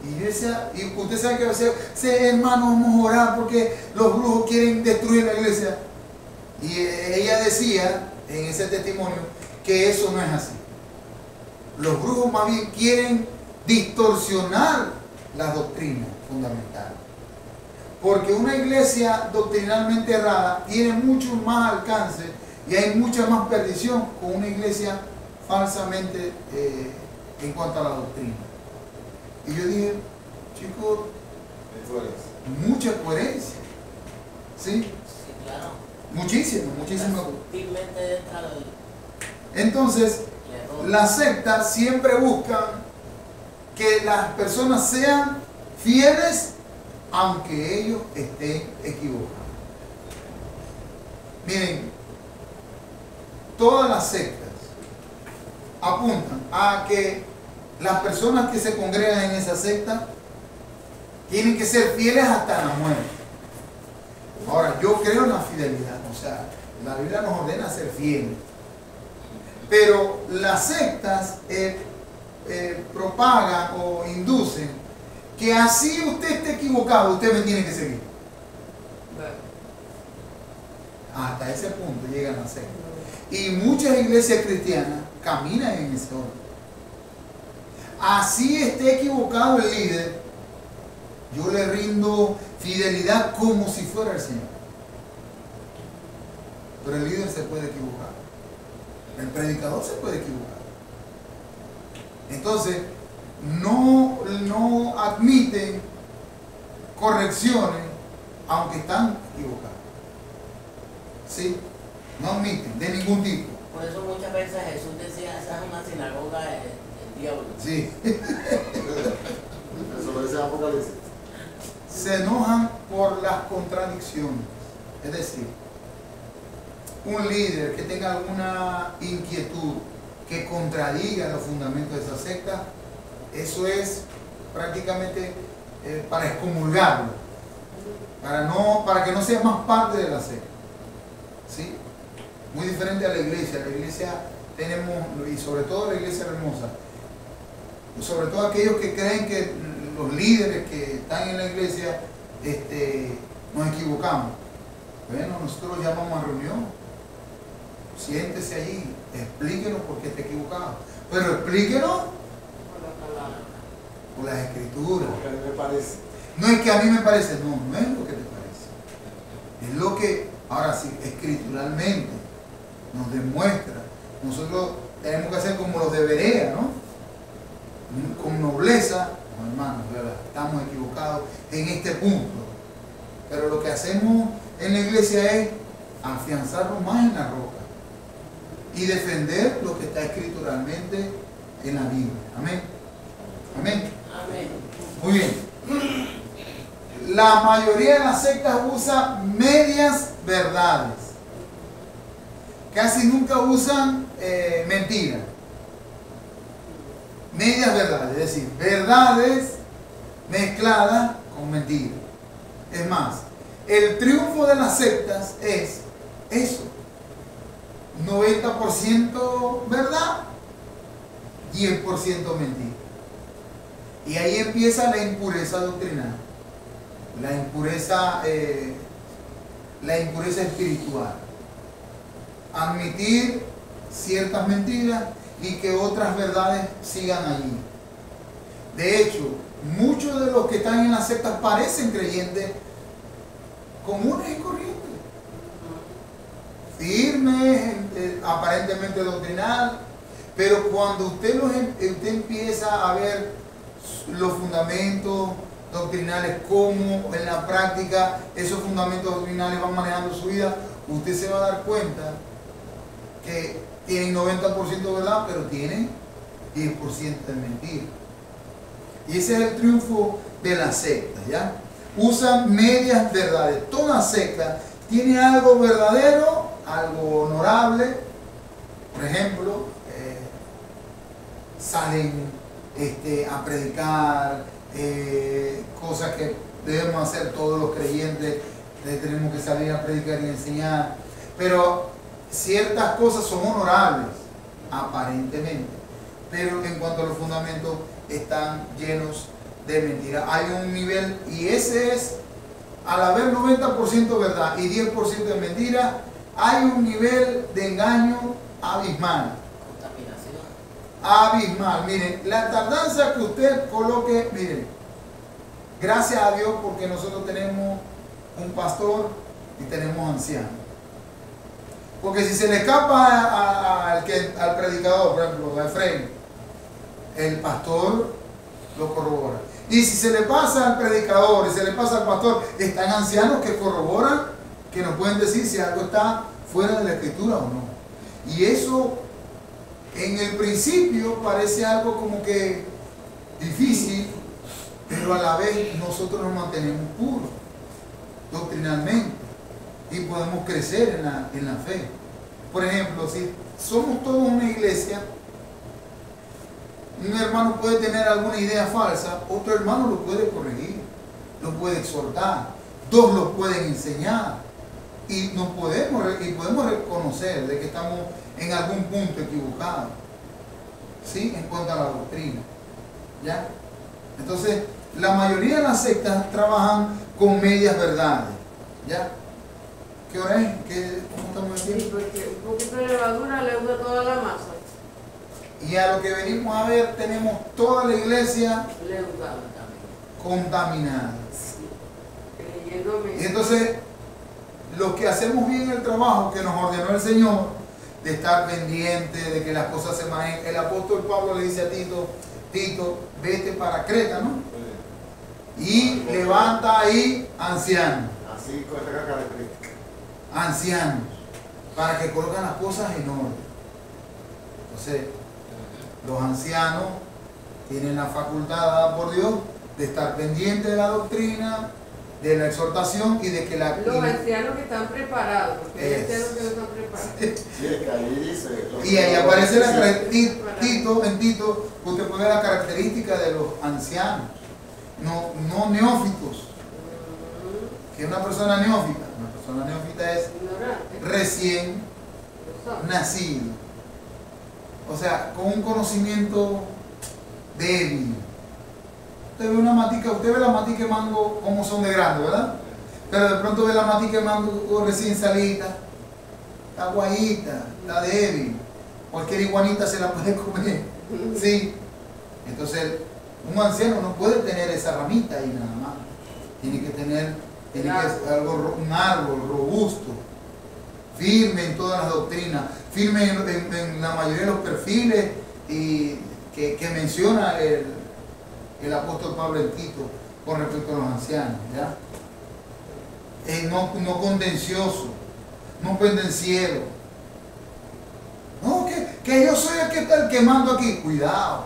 S1: Y yo decía, y usted sabe que a veces, hermano, vamos a orar porque los brujos quieren destruir la iglesia. Y ella decía en ese testimonio que eso no es así. Los brujos más bien quieren distorsionar las doctrinas fundamentales. Porque una iglesia doctrinalmente errada tiene mucho más alcance y hay mucha más perdición con una iglesia falsamente en cuanto a la doctrina. Y yo dije, chicos, mucha coherencia. ¿Sí?
S3: Sí, claro.
S1: Muchísimo.
S3: Sutilmente entra
S1: Entonces, las sectas siempre buscan que las personas sean fieles aunque ellos estén equivocados. Miren, todas las sectas apuntan a que las personas que se congregan en esa secta tienen que ser fieles hasta la muerte. Ahora, yo creo en la fidelidad, o sea, la Biblia nos ordena ser fieles. Pero las sectas propagan o inducen que así usted esté equivocado, usted me tiene que seguir. Hasta ese punto llegan las sectas. Y muchas iglesias cristianas caminan en ese orden. Así esté equivocado el líder, yo le rindo fidelidad como si fuera el Señor. Pero el líder se puede equivocar. El predicador se puede equivocar. Entonces, no admiten correcciones aunque están equivocados. ¿Sí? No admiten de ningún tipo.
S3: Por eso muchas veces Jesús decía, esa es una sinagoga del diablo.
S1: Sí.
S4: Eso lo dice Apocalipsis.
S1: Se enojan por las contradicciones. Es decir, un líder que tenga alguna inquietud que contradiga los fundamentos de esa secta, eso es prácticamente para excomulgarlo, para que no sea más parte de la secta. ¿sí? Muy diferente a la iglesia. La iglesia tenemos, y sobre todo la iglesia hermosa, sobre todo aquellos que creen que los líderes que están en la iglesia nos equivocamos. Bueno, nosotros llamamos a reunión, siéntese allí, explíquenos por qué está equivocado, pero explíquenos por las escrituras.
S4: Porque a mí me parece.
S1: No es que a mí me parece, no es lo que te parece. Es lo que, ahora sí, escrituralmente nos demuestra. Nosotros tenemos que hacer como los de Berea, ¿no? Con nobleza, no, hermanos, ¿verdad? Estamos equivocados en este punto. Pero lo que hacemos en la iglesia es afianzarnos más en la roca y defender lo que está escrituralmente en la Biblia. Amén. Amén.
S3: Amén.
S1: Muy bien. La mayoría de las sectas usa medias verdades. Casi nunca usan mentiras. Medias verdades, es decir, verdades mezcladas con mentiras. Es más, el triunfo de las sectas es eso. 90% verdad, 10% mentira. Y ahí empieza la impureza doctrinal, la impureza espiritual. Admitir ciertas mentiras y que otras verdades sigan allí. De hecho, muchos de los que están en las sectas parecen creyentes comunes y corrientes, firmes, aparentemente doctrinal, pero cuando usted empieza a ver los fundamentos doctrinales, cómo en la práctica esos fundamentos doctrinales van manejando su vida, usted se va a dar cuenta que tienen 90% verdad, pero tienen 10% de mentira. Y ese es el triunfo de la secta, ¿ya? Usan medias verdades. Toda secta tiene algo verdadero, algo honorable. Por ejemplo, salen a predicar cosas que debemos hacer todos los creyentes. Tenemos que salir a predicar y enseñar. Pero ciertas cosas son honorables, aparentemente. Pero en cuanto a los fundamentos, están llenos de mentira. Hay un nivel, y ese es, al haber 90% verdad y 10% de mentira, hay un nivel de engaño abismal. Abismal. Miren, la tardanza que usted coloque, miren, gracias a Dios porque nosotros tenemos un pastor y tenemos ancianos. Porque si se le escapa al predicador, por ejemplo, al frente, el pastor lo corrobora. Y si se le pasa al predicador y se le pasa al pastor, están ancianos que corroboran, que nos pueden decir si algo está fuera de la escritura o no. Y eso en el principio parece algo como que difícil, pero a la vez nosotros nos mantenemos puros doctrinalmente y podemos crecer en la fe. Por ejemplo, si somos todos una iglesia, un hermano puede tener alguna idea falsa, otro hermano lo puede corregir, lo puede exhortar, dos lo pueden enseñar y podemos reconocer de que estamos en algún punto equivocado, ¿sí? En cuanto a la doctrina, ¿ya? Entonces, la mayoría de las sectas trabajan con medias verdades, ¿ya? ¿Qué hora es? ¿Cómo estamos aquí?
S2: Sí, porque un poquito de levadura leuda toda la masa.
S1: Y a lo que venimos a ver, tenemos toda la iglesia contaminada. Y entonces, los que hacemos bien el trabajo que nos ordenó el Señor, de estar pendiente, de que las cosas se manejen. El apóstol Pablo le dice a Tito, vete para Creta, ¿no? Y levanta ahí ancianos.
S4: Así con esta característica.
S1: Ancianos, para que coloquen las cosas en orden. Entonces, los ancianos tienen la facultad dada por Dios de estar pendientes de la doctrina, de la exhortación y de que la...
S2: Los ancianos que están preparados, porque hay ancianos que no están preparados.
S4: Sí, es que ahí dice...
S1: Y ahí aparece la característica, en Tito, usted puede ver la característica de los ancianos, no neófitos. Que es una persona neófita, una persona neófita es recién nacido. O sea, con un conocimiento débil. Usted ve la matica de mango como son de grande, ¿verdad? Pero de pronto ve la matica de mango recién salida, está guayita, está débil. Cualquier iguanita se la puede comer. ¿Sí? Entonces, un anciano no puede tener esa ramita ahí nada más. Tiene que tener un árbol robusto, firme en todas las doctrinas, firme en la mayoría de los perfiles y que menciona el apóstol Pablo en Tito con respecto a los ancianos, ¿ya? No contencioso, no pendenciero. No, que yo soy el que está quemando aquí. Cuidado.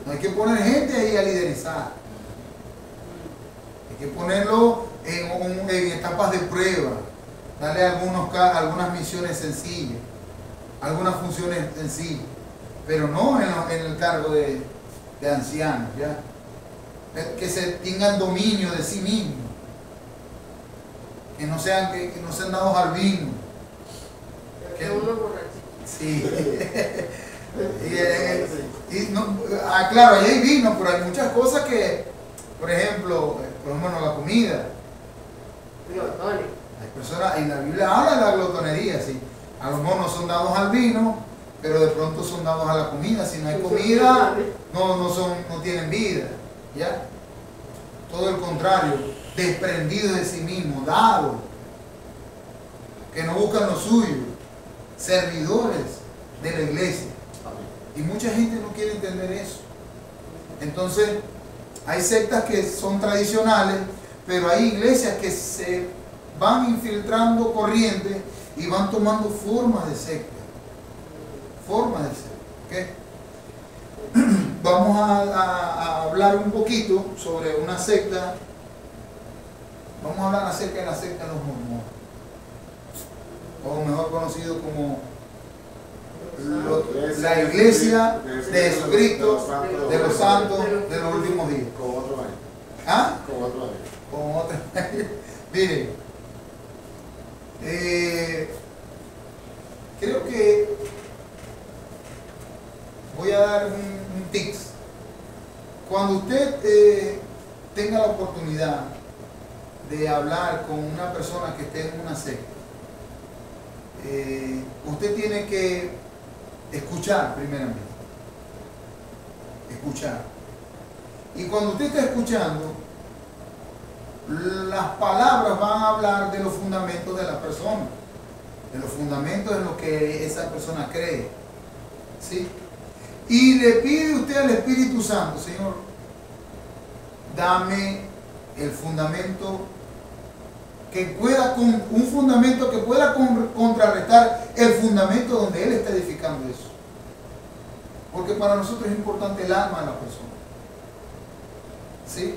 S1: No hay que poner gente ahí a liderizar. Hay que ponerlo en etapas de prueba. Darle algunas misiones sencillas, algunas funciones sencillas, pero no en el cargo de ancianos, ¿ya? Que tengan dominio de sí mismos, que no sean dados al vino. Sí. Claro, ahí hay vino, pero hay muchas cosas que, por ejemplo, la comida. Hay personas, en la Biblia habla de la glotonería, sí. A los monos son dados al vino, pero de pronto son dados a la comida. Si no hay comida, no tienen vida, ¿ya? Todo el contrario, desprendidos de sí mismos, dados, que no buscan lo suyo, servidores de la iglesia. Y mucha gente no quiere entender eso. Entonces, hay sectas que son tradicionales, pero hay iglesias que se van infiltrando corrientes y van tomando formas de secta. Formas de secta. ¿Okay? Vamos a hablar un poquito sobre una secta. Vamos a hablar acerca de la secta de los mormones, o mejor conocido como la iglesia de Jesucristo, de los santos de los últimos días.
S4: Con otro año.
S1: ¿Ah?
S4: Con otro año.
S1: Con otro año. Miren, creo que voy a dar un tips. Cuando usted tenga la oportunidad de hablar con una persona que esté en una secta, usted tiene que escuchar primeramente. Escuchar. Y cuando usted está escuchando, las palabras van a hablar de los fundamentos de la persona, de los fundamentos en lo que esa persona cree. ¿Sí? Y le pide usted al Espíritu Santo: Señor, dame el fundamento que pueda, un fundamento que pueda contrarrestar el fundamento donde Él está edificando eso. Porque para nosotros es importante el alma de la persona. ¿Sí?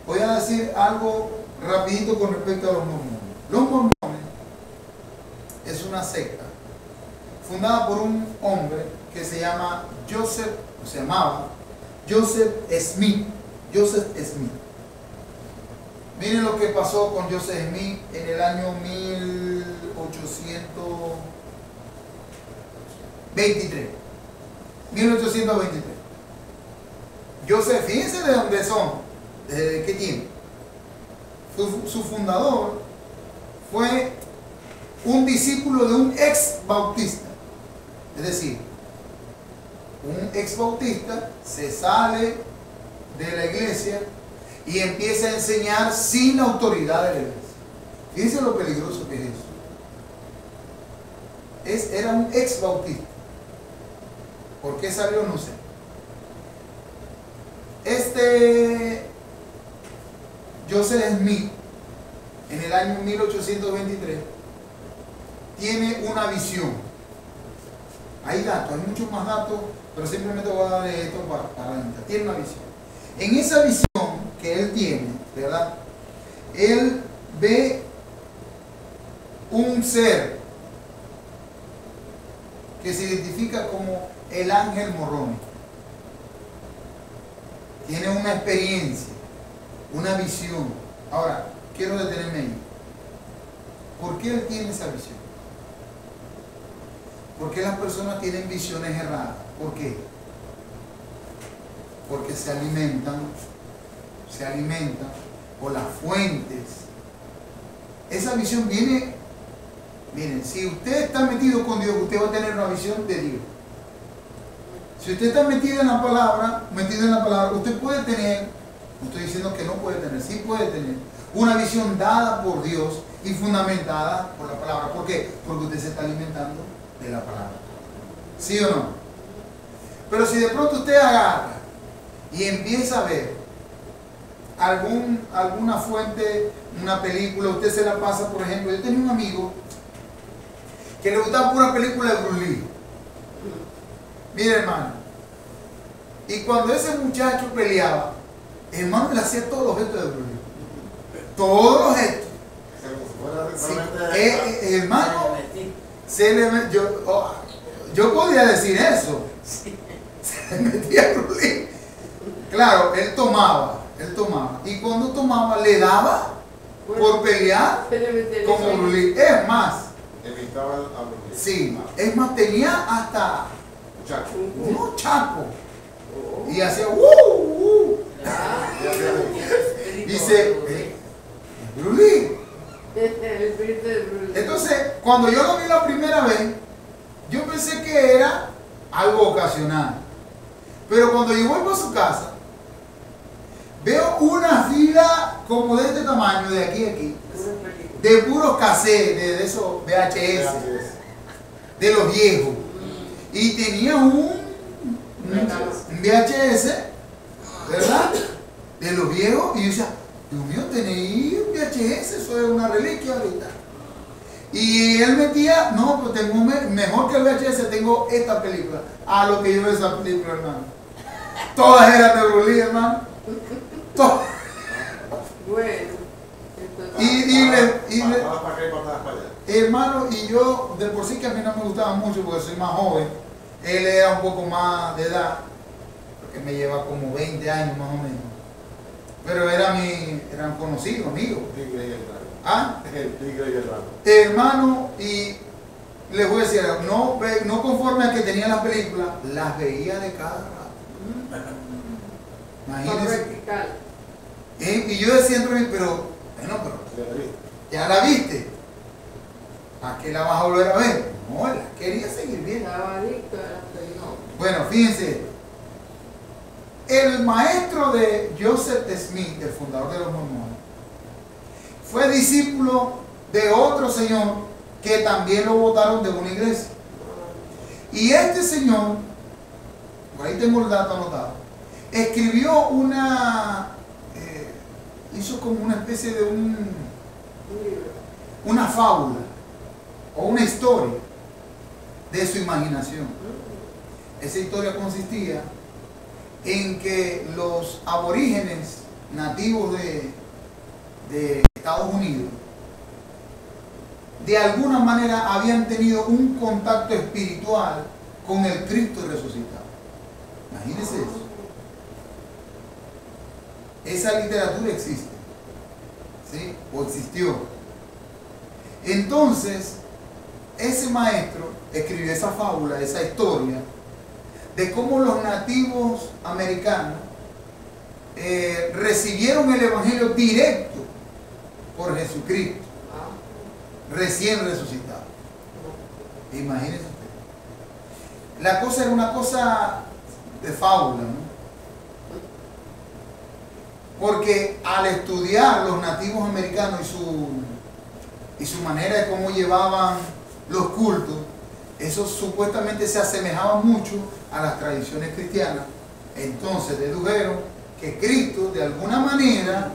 S1: Voy a decir algo rapidito con respecto a los mormones. Los mormones es una secta fundada por un hombre que se llamaba Joseph Smith. Joseph Smith. Miren lo que pasó con Joseph Smith en el año 1823. 1823. Joseph, fíjense de dónde son, desde qué tiempo. Su fundador fue un discípulo de un ex bautista. Es decir, un ex bautista se sale de la iglesia y empieza a enseñar sin autoridad de la iglesia. Fíjense lo peligroso que es eso. Era un ex bautista. ¿Por qué salió? No sé. Joseph Smith, en el año 1823, tiene una visión. Hay datos, hay muchos más datos, pero simplemente voy a darle esto para entrar. Tiene una visión. En esa visión que él tiene, ¿verdad? Él ve un ser que se identifica como el ángel morrónico. Tiene una experiencia, una visión. Ahora, quiero detenerme ahí. ¿Por qué él tiene esa visión? ¿Por qué las personas tienen visiones erradas? ¿Por qué? Porque se alimentan por las fuentes. Esa visión viene, miren, si usted está metido con Dios, usted va a tener una visión de Dios. Si usted está metido en la palabra, usted puede tener, no estoy diciendo que no puede tener, sí puede tener una visión dada por Dios y fundamentada por la palabra. ¿Por qué? Porque usted se está alimentando de la palabra. ¿Sí o no? Pero si de pronto usted agarra y empieza a ver alguna fuente, una película, usted se la pasa, por ejemplo, yo tenía un amigo que le gustaba pura película de Bruce Lee. Mire, hermano, y cuando ese muchacho peleaba, hermano, le hacía todos los gestos de Bruce Lee. Todos los gestos. Sí, hermano, yo podía decir eso. Se le metía a Bruce Lee. Claro, él tomaba. Y cuando tomaba, le daba por pelear como Bruce Lee. Es más, sí, es más, tenía hasta unos chacos. Y hacía dice, Bruce Lee. Entonces, cuando yo lo vi la primera vez, yo pensé que era algo ocasional. Pero cuando yo vuelvo a su casa, veo una fila como de este tamaño, de aquí a aquí, de puros cassettes, de esos VHS, de los viejos. Y tenía un VHS, ¿verdad? De los viejos. Y yo decía, Dios mío, tenéis un VHS, eso es una reliquia ahorita. Y él metía, no, pues tengo mejor que el VHS, tengo esta película. A lo que yo veo esa película, hermano. Todas eran de Bruce Lee, hermano. Todas.
S2: Bueno.
S1: Hermano, y yo, de por sí que a mí no me gustaba mucho porque soy más joven. Él era un poco más de edad, porque me lleva como 20 años más o menos. Pero eran conocidos, amigos. ¿Ah?
S4: El tigre y el rato.
S1: Hermano, y les voy a decir, no conforme a que tenía las películas, las veía de cada rato. Imagínense. Y yo decía entre mí, pero ya la viste. ¿A qué la vas a volver a ver? No, la quería seguir viendo. Bueno, fíjense. El maestro de Joseph Smith, el fundador de los mormones, fue discípulo de otro señor que también lo botaron de una iglesia. Y este señor, por ahí tengo el dato anotado, escribió hizo como una especie de una fábula o una historia de su imaginación. Esa historia consistía en que los aborígenes nativos de Estados Unidos de alguna manera habían tenido un contacto espiritual con el Cristo resucitado. Imagínense eso. Esa literatura existe, ¿sí? O existió. Entonces, ese maestro escribió esa fábula, esa historia, de cómo los nativos americanos recibieron el evangelio directo por Jesucristo, recién resucitado. Imagínense usted. La cosa era una cosa de fábula, ¿no? Porque al estudiar los nativos americanos y su manera de cómo llevaban los cultos, eso supuestamente se asemejaba mucho a las tradiciones cristianas. Entonces dedujeron que Cristo, de alguna manera,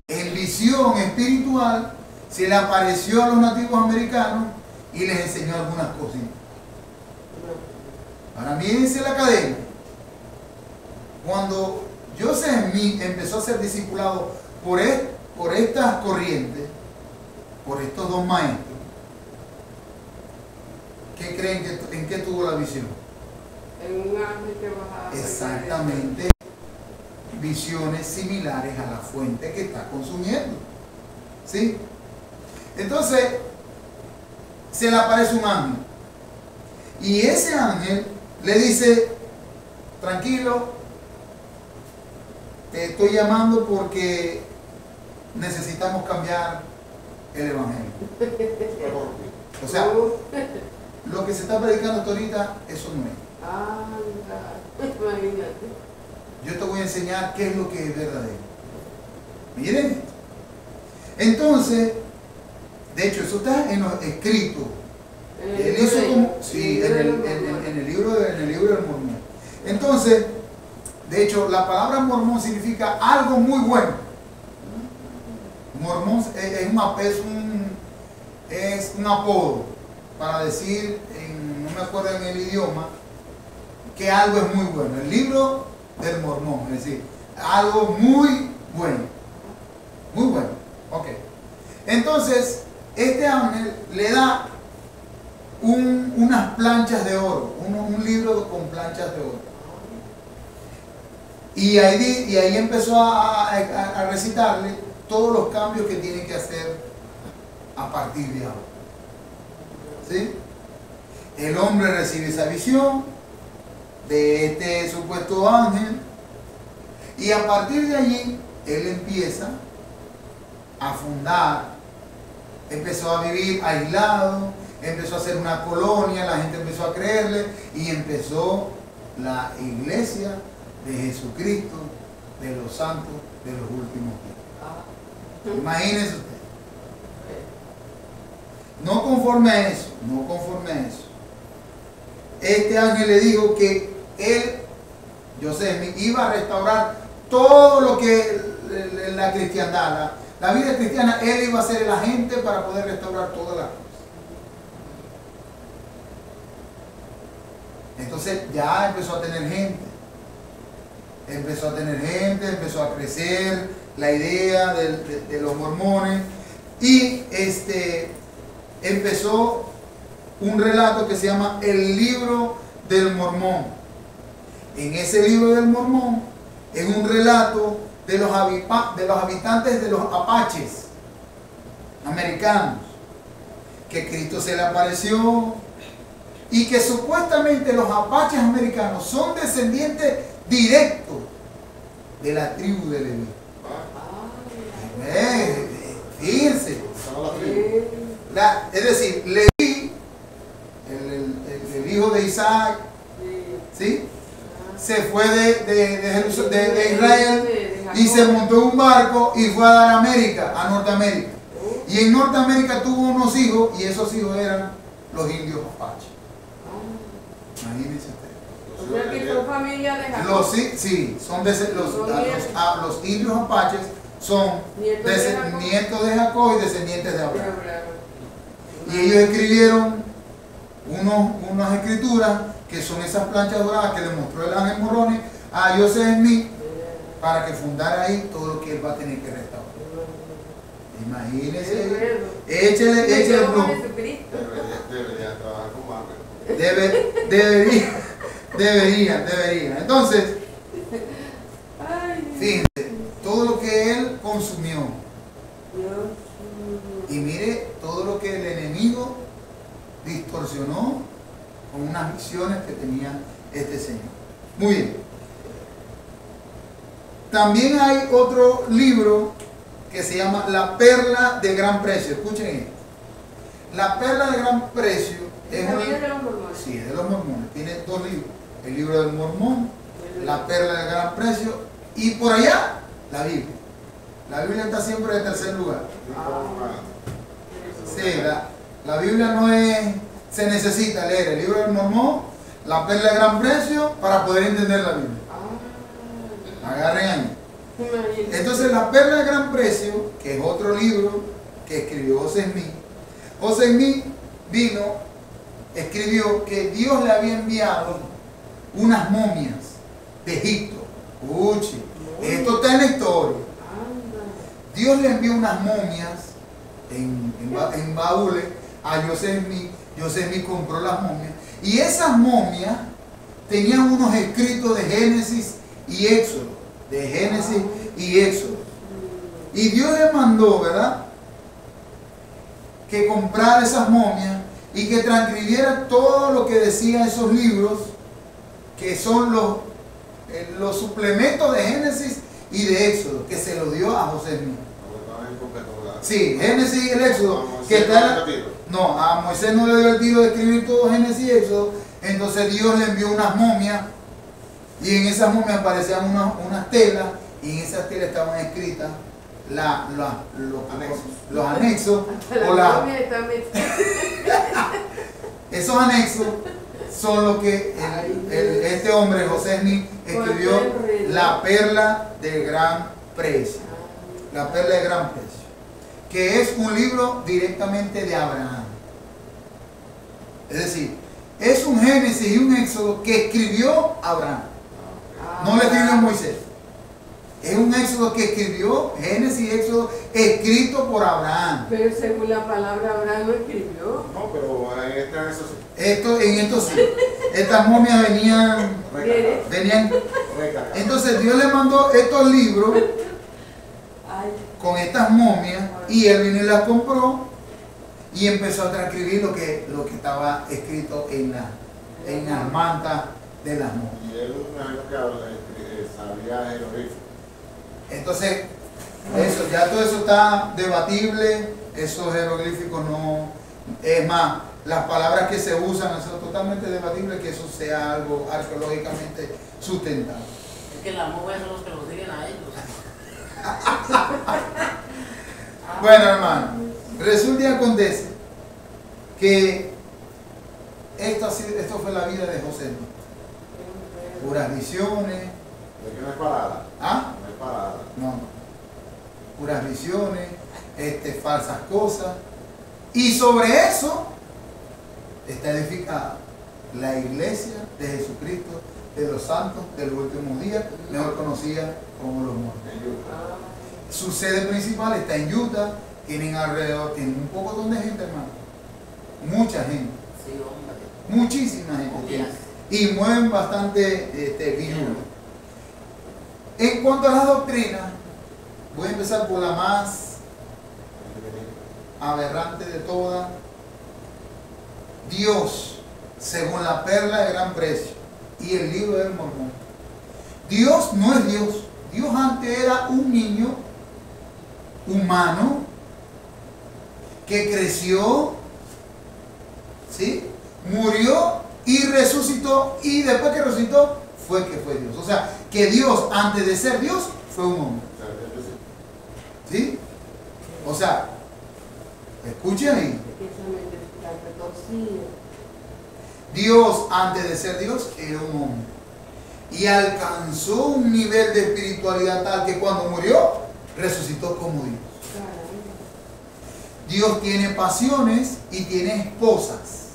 S1: en visión espiritual, se le apareció a los nativos americanos y les enseñó algunas cositas. Para mí dice la cadena. Cuando Joseph Smith empezó a ser discipulado por estas corrientes, por estos dos maestros, ¿qué creen en qué tuvo la visión?
S2: En un ángel que bajaba.
S1: Exactamente, visiones similares a la fuente que está consumiendo. ¿Sí? Entonces, se le aparece un ángel. Y ese ángel le dice, tranquilo, te estoy llamando porque necesitamos cambiar el evangelio. O sea, lo que se está predicando hasta ahorita, eso no es.
S2: Imagínate.
S1: Yo te voy a enseñar qué es lo que es verdadero. Miren. Entonces, de hecho, eso está en los escritos. Él hizo como, sí, en el libro del Mormón. Entonces, de hecho, la palabra mormón significa algo muy bueno. Mormón es un apodo para decir, no me acuerdo en el idioma, que algo es muy bueno. El libro del Mormón, es decir, algo muy bueno. Muy bueno. Ok. Entonces, este ángel le da unas planchas de oro, un libro con planchas de oro. Y ahí empezó a recitarle todos los cambios que tiene que hacer a partir de ahora. ¿Sí? El hombre recibe esa visión de este supuesto ángel y a partir de allí él empieza a fundar, empezó a vivir aislado, empezó a hacer una colonia, la gente empezó a creerle y empezó la iglesia de Jesucristo, de los santos de los últimos días. Imagínense usted. No conforme a eso, este ángel le dijo que él, José, iba a restaurar todo lo que la cristiandad, la vida cristiana, él iba a ser el agente para poder restaurar todas las cosas. Entonces ya empezó a tener gente, empezó a crecer la idea de los mormones y empezó un relato que se llama el libro del Mormón. En ese libro del Mormón es un relato de los habitantes de los apaches americanos, que Cristo se le apareció y que supuestamente los apaches americanos son descendientes directos de la tribu de Leví. Fíjense. Es decir, Leví, el hijo de Isaac, ¿sí? Se fue de Israel y se montó en un barco y fue a dar a América, a Norteamérica. Y en Norteamérica tuvo unos hijos y esos hijos eran los indios apaches. Imagínense ustedes.
S2: O sea que son familia de Jacob.
S1: Sí, son los indios apaches son nietos de Jacob y descendientes de Abraham. Y ellos escribieron unas escrituras que son esas planchas doradas que le mostró el ángel Moroni a José Smith para que fundara ahí todo lo que él va a tener que restaurar. Imagínense, échale el blog.
S4: Debería trabajar con Marvel.
S1: Debería. Entonces, fíjense, todo lo que él consumió. Y mire todo lo que el enemigo distorsionó con unas misiones que tenía este señor. Muy bien. También hay otro libro que se llama La Perla de Gran Precio. Escuchen esto. La Perla de Gran Precio es un libro de los mormones. Sí, es de los mormones. Tiene dos libros. El libro del Mormón, La Perla de Gran Precio y por allá la Biblia. La Biblia está siempre en tercer lugar. Sí, la Biblia no es, se necesita leer el libro del Mormón, La Perla de Gran Precio para poder entender la Biblia. Agarren ahí. Entonces La Perla de Gran Precio, que es otro libro que escribió José Smith. José Smith escribió que Dios le había enviado unas momias de Egipto. Escuche, esto está en la historia. Dios le envió unas momias en baúles a José Smith. José Smith compró las momias y esas momias tenían unos escritos de Génesis y Éxodo. Y Dios le mandó, ¿verdad? que comprara esas momias y que transcribiera todo lo que decían esos libros, que son los suplementos de Génesis y de Éxodo, que se lo dio a José Smith. Sí, Génesis y el Éxodo. No, a Moisés no le dio el tiro de escribir todo Génesis y Éxodo. Entonces Dios le envió unas momias y en esas momias aparecían unas telas y en esas telas estaban escritas los anexos o esos anexos son lo que este hombre José Smith escribió, la perla de gran precio, la perla de gran precio, que es un libro directamente de Abraham. Es decir, es un Génesis y un Éxodo que escribió Abraham, no le escribió Moisés. Es un Éxodo que escribió, Génesis y Éxodo, escrito por Abraham.
S2: Pero según la palabra Abraham lo escribió.
S4: No, pero en eso sí.
S1: En esto sí. Estas momias venían. Entonces Dios le mandó estos libros con estas momias y él vino y las compró y empezó a transcribir lo que estaba escrito en las mantas de las momias.
S4: Y él me imagino que sabía jeroglífico.
S1: Entonces, ya todo eso está debatible, esos jeroglíficos no, es más, las palabras que se usan son totalmente debatibles, que eso sea algo arqueológicamente sustentable.
S3: Es que las momias son los que los siguen a ellos.
S1: Bueno, hermano, resulta y acontece que esto fue la vida de José. Puras visiones.
S4: ¿De qué no es parada?
S1: ¿Ah?
S4: No es parada.
S1: No. Puras visiones, falsas cosas. Y sobre eso está edificada la iglesia de Jesucristo, de los santos de los últimos días, mejor conocida como los mormones. Su sede principal está en Utah, tienen un poco de gente, hermano. Mucha gente.
S3: Sí, hombre.
S1: Muchísima gente. Y mueven bastante billuyo. En cuanto a las doctrinas, voy a empezar por la más aberrante de todas. Dios, según la perla de gran precio y el libro del Mormón. Dios no es Dios. Dios antes era un niño humano que creció, ¿sí? Murió y resucitó, y después que resucitó fue que fue Dios. O sea, que Dios antes de ser Dios fue un hombre. ¿Sí? O sea, escuchen ahí. Dios antes de ser Dios era un hombre. Y alcanzó un nivel de espiritualidad tal que cuando murió, resucitó como Dios. Dios tiene pasiones y tiene esposas.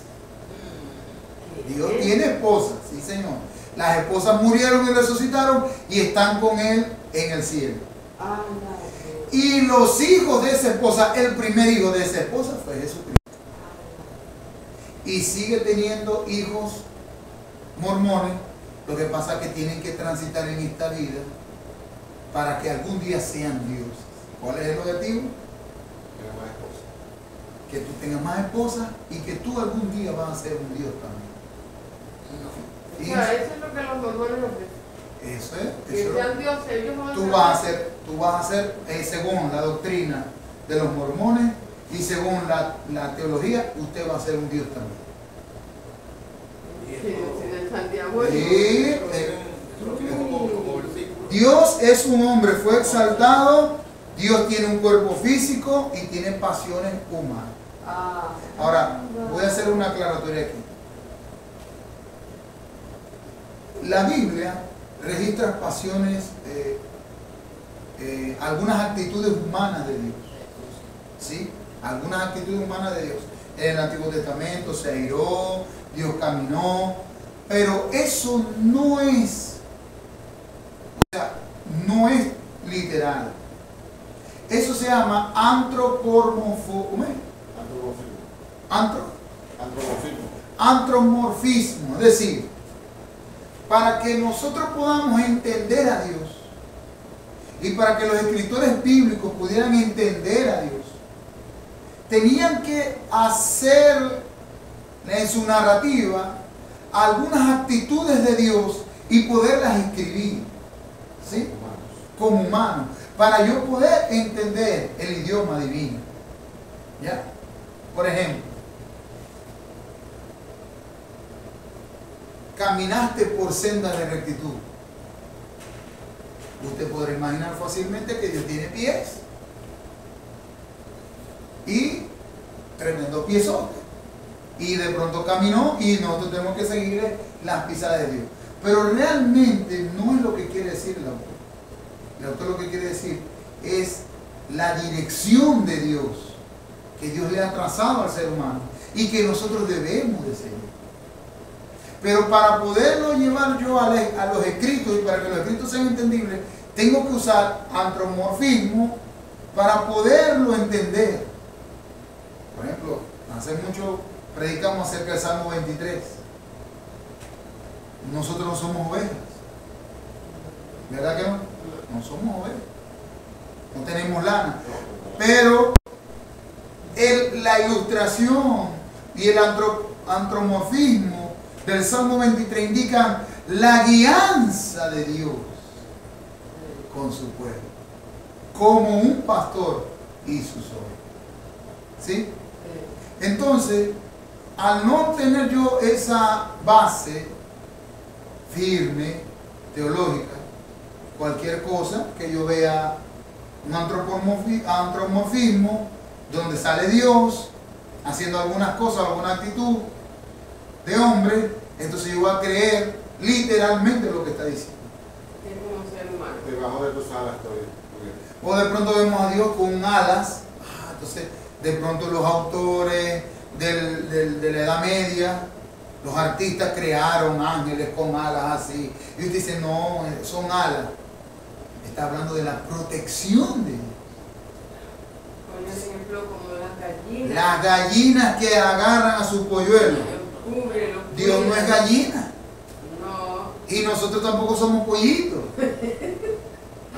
S1: Dios tiene esposas, sí señor. Las esposas murieron y resucitaron y están con Él en el cielo. Y los hijos de esa esposa, el primer hijo de esa esposa fue Jesucristo. Y sigue teniendo hijos mormones. Lo que pasa es que tienen que transitar en esta vida para que algún día sean dioses. ¿Cuál es el objetivo? Que tú tengas más esposas y que tú algún día vas a ser un Dios también.
S2: O sea, eso es lo que los mormones ofrecen.
S1: Eso es.
S2: Que sean dioses, ellos van a
S1: tú vas a ser, según la doctrina de los mormones y según la teología, usted va a ser un Dios también. Sí, Dios es un hombre, fue exaltado. Dios tiene un cuerpo físico y tiene pasiones humanas. Ahora, voy a hacer una aclaratoria aquí. La Biblia registra pasiones, algunas actitudes humanas de Dios. ¿Sí? Algunas actitudes humanas de Dios. En el Antiguo Testamento se airó, Dios caminó, pero eso no es, no es literal. Eso se llama antropomorfismo. Es decir, para que nosotros podamos entender a Dios y para que los escritores bíblicos pudieran entender a Dios, tenían que hacer en su narrativa algunas actitudes de Dios y poderlas escribir, ¿sí? Como humanos, para yo poder entender el idioma divino. ¿Ya? Por ejemplo, caminaste por sendas de rectitud. Usted podrá imaginar fácilmente que Dios tiene pies y tremendo piezote. Y de pronto caminó y nosotros tenemos que seguir las pisadas de Dios. Pero realmente no es lo que quiere decir el autor. El autor lo que quiere decir es la dirección de Dios que Dios le ha trazado al ser humano y que nosotros debemos de seguir. Pero para poderlo llevar yo a los escritos y para que los escritos sean entendibles, tengo que usar antropomorfismo para poderlo entender. Por ejemplo, hace mucho predicamos acerca del Salmo 23. Nosotros no somos ovejas. ¿Verdad que no? No somos ovejas. No tenemos lana. Pero la ilustración y el antropomorfismo del Salmo 23 indican la guianza de Dios con su pueblo, como un pastor y sus ovejas. ¿Sí? Entonces, al no tener yo esa base firme, teológica, cualquier cosa que yo vea un antropomorfismo donde sale Dios haciendo algunas cosas, alguna actitud de hombre, entonces yo voy a creer literalmente lo que está diciendo.
S2: Es como ser humano.
S4: Debajo de tus alas todavía.
S1: O de pronto vemos a Dios con alas. Entonces de pronto los autores de la Edad Media, los artistas crearon ángeles con alas así. Y usted dice, no, son alas. Está hablando de la protección de Dios.
S2: Por ejemplo, como las gallinas.
S1: Las gallinas que agarran a su polluelo. Dios no es gallina.
S2: No.
S1: Y nosotros tampoco somos pollitos.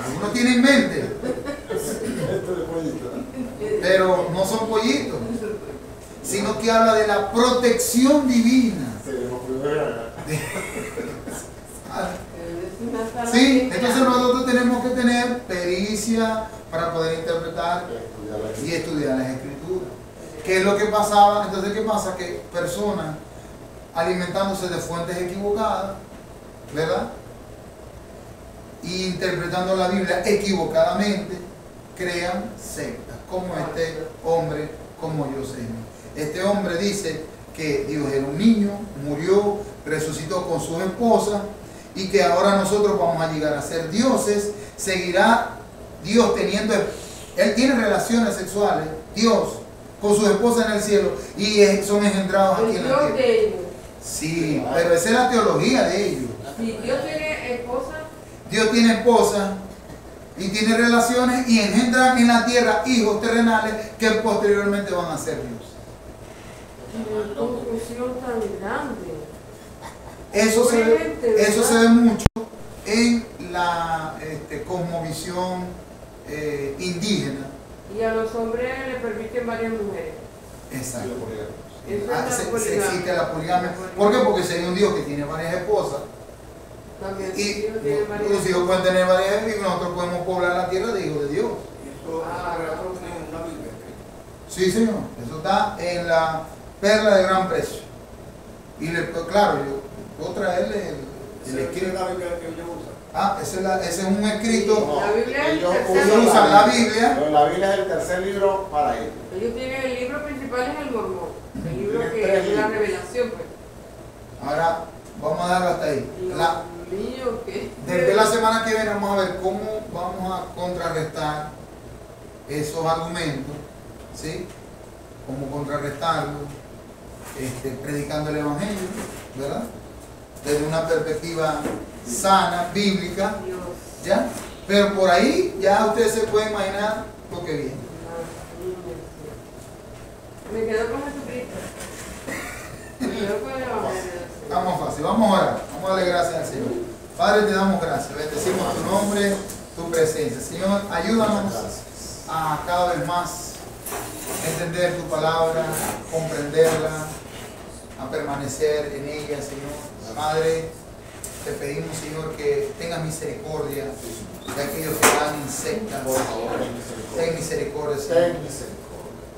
S1: Algunos tienen mente, pero no son pollitos, sino que habla de la protección divina. Sí, entonces nosotros tenemos que tener pericia para poder interpretar y estudiar las escrituras. ¿Qué es lo que pasaba? Entonces, ¿qué pasa? Que personas alimentándose de fuentes equivocadas, ¿verdad? Y interpretando la Biblia equivocadamente, crean sectas, como este hombre, como Yosef. Este hombre dice que Dios era un niño, murió, resucitó con sus esposas, y que ahora nosotros vamos a llegar a ser dioses. Seguirá Dios teniendo, él tiene relaciones sexuales, Dios, con sus esposas en el cielo, y son engendrados aquí en la tierra.
S2: De ellos.
S1: Sí, pero esa es la teología de ellos.
S2: Si Dios tiene esposa,
S1: Dios tiene esposa y tiene relaciones y engendran en la tierra hijos terrenales que posteriormente van a ser Dios.
S2: una confusión tan grande.
S1: Eso se ve mucho en la cosmovisión indígena.
S2: Y a los hombres le permiten varias mujeres.
S1: Exacto.
S2: Se
S1: existe la poligamia. ¿Por qué? Porque si hay un Dios que tiene varias esposas,
S2: También
S1: y los hijos pueden tener varias esposas, y nosotros podemos poblar la tierra de hijos de Dios. Sí, señor. Eso está en la perla de gran precio. Y claro, yo puedo traerle el escrito. Ese es un escrito.
S2: La Biblia es el
S1: Ellos
S2: tercer libro.
S1: usan la Biblia.
S4: Pero la Biblia es el tercer libro para ellos.
S2: Ellos tienen el libro principal, es el Mormón. El libro
S4: Tienen
S2: que
S4: tres
S2: es la
S4: libros.
S2: revelación, pues.
S1: Ahora vamos a dejarlo hasta ahí.
S2: Los niños que.
S1: Desde la semana que viene vamos a ver cómo vamos a contrarrestar esos argumentos, ¿sí? Cómo contrarrestarlos, predicando el Evangelio, ¿verdad? Desde una perspectiva sana, bíblica,
S2: Dios.
S1: ¿ya? Pero por ahí ya ustedes se pueden imaginar lo que viene.
S2: Me quedo con Jesucristo. Me quedo con el Evangelio.
S1: Estamos fácil, vamos a orar, vamos a darle gracias al Señor. Padre, te damos gracias, bendecimos tu nombre, tu presencia. Señor, ayúdanos a cada vez más entender tu palabra, comprenderla, a permanecer en ella, Señor. Padre, te pedimos, Señor, que tengas misericordia de aquellos que dan en sectas. Ten misericordia, Señor.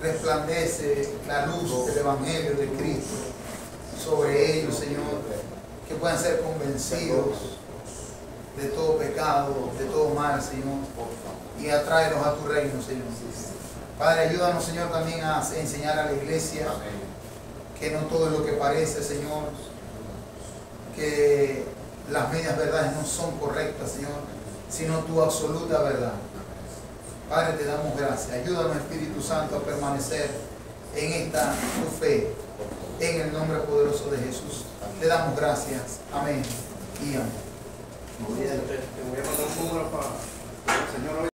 S1: Resplandece la luz del Evangelio de Cristo sobre ellos, Señor, que puedan ser convencidos de todo pecado, de todo mal, Señor, y atráelos a tu reino, Señor. Padre, ayúdanos, Señor, también a enseñar a la iglesia que no todo es lo que parece, Señor, que las medias verdades no son correctas, Señor, sino tu absoluta verdad. Padre, te damos gracias. Ayúdanos, Espíritu Santo, a permanecer en esta tu fe, en el nombre poderoso de Jesús. Te damos gracias. Amén y amén.
S5: Te voy a mandar un número para el Señor hoy.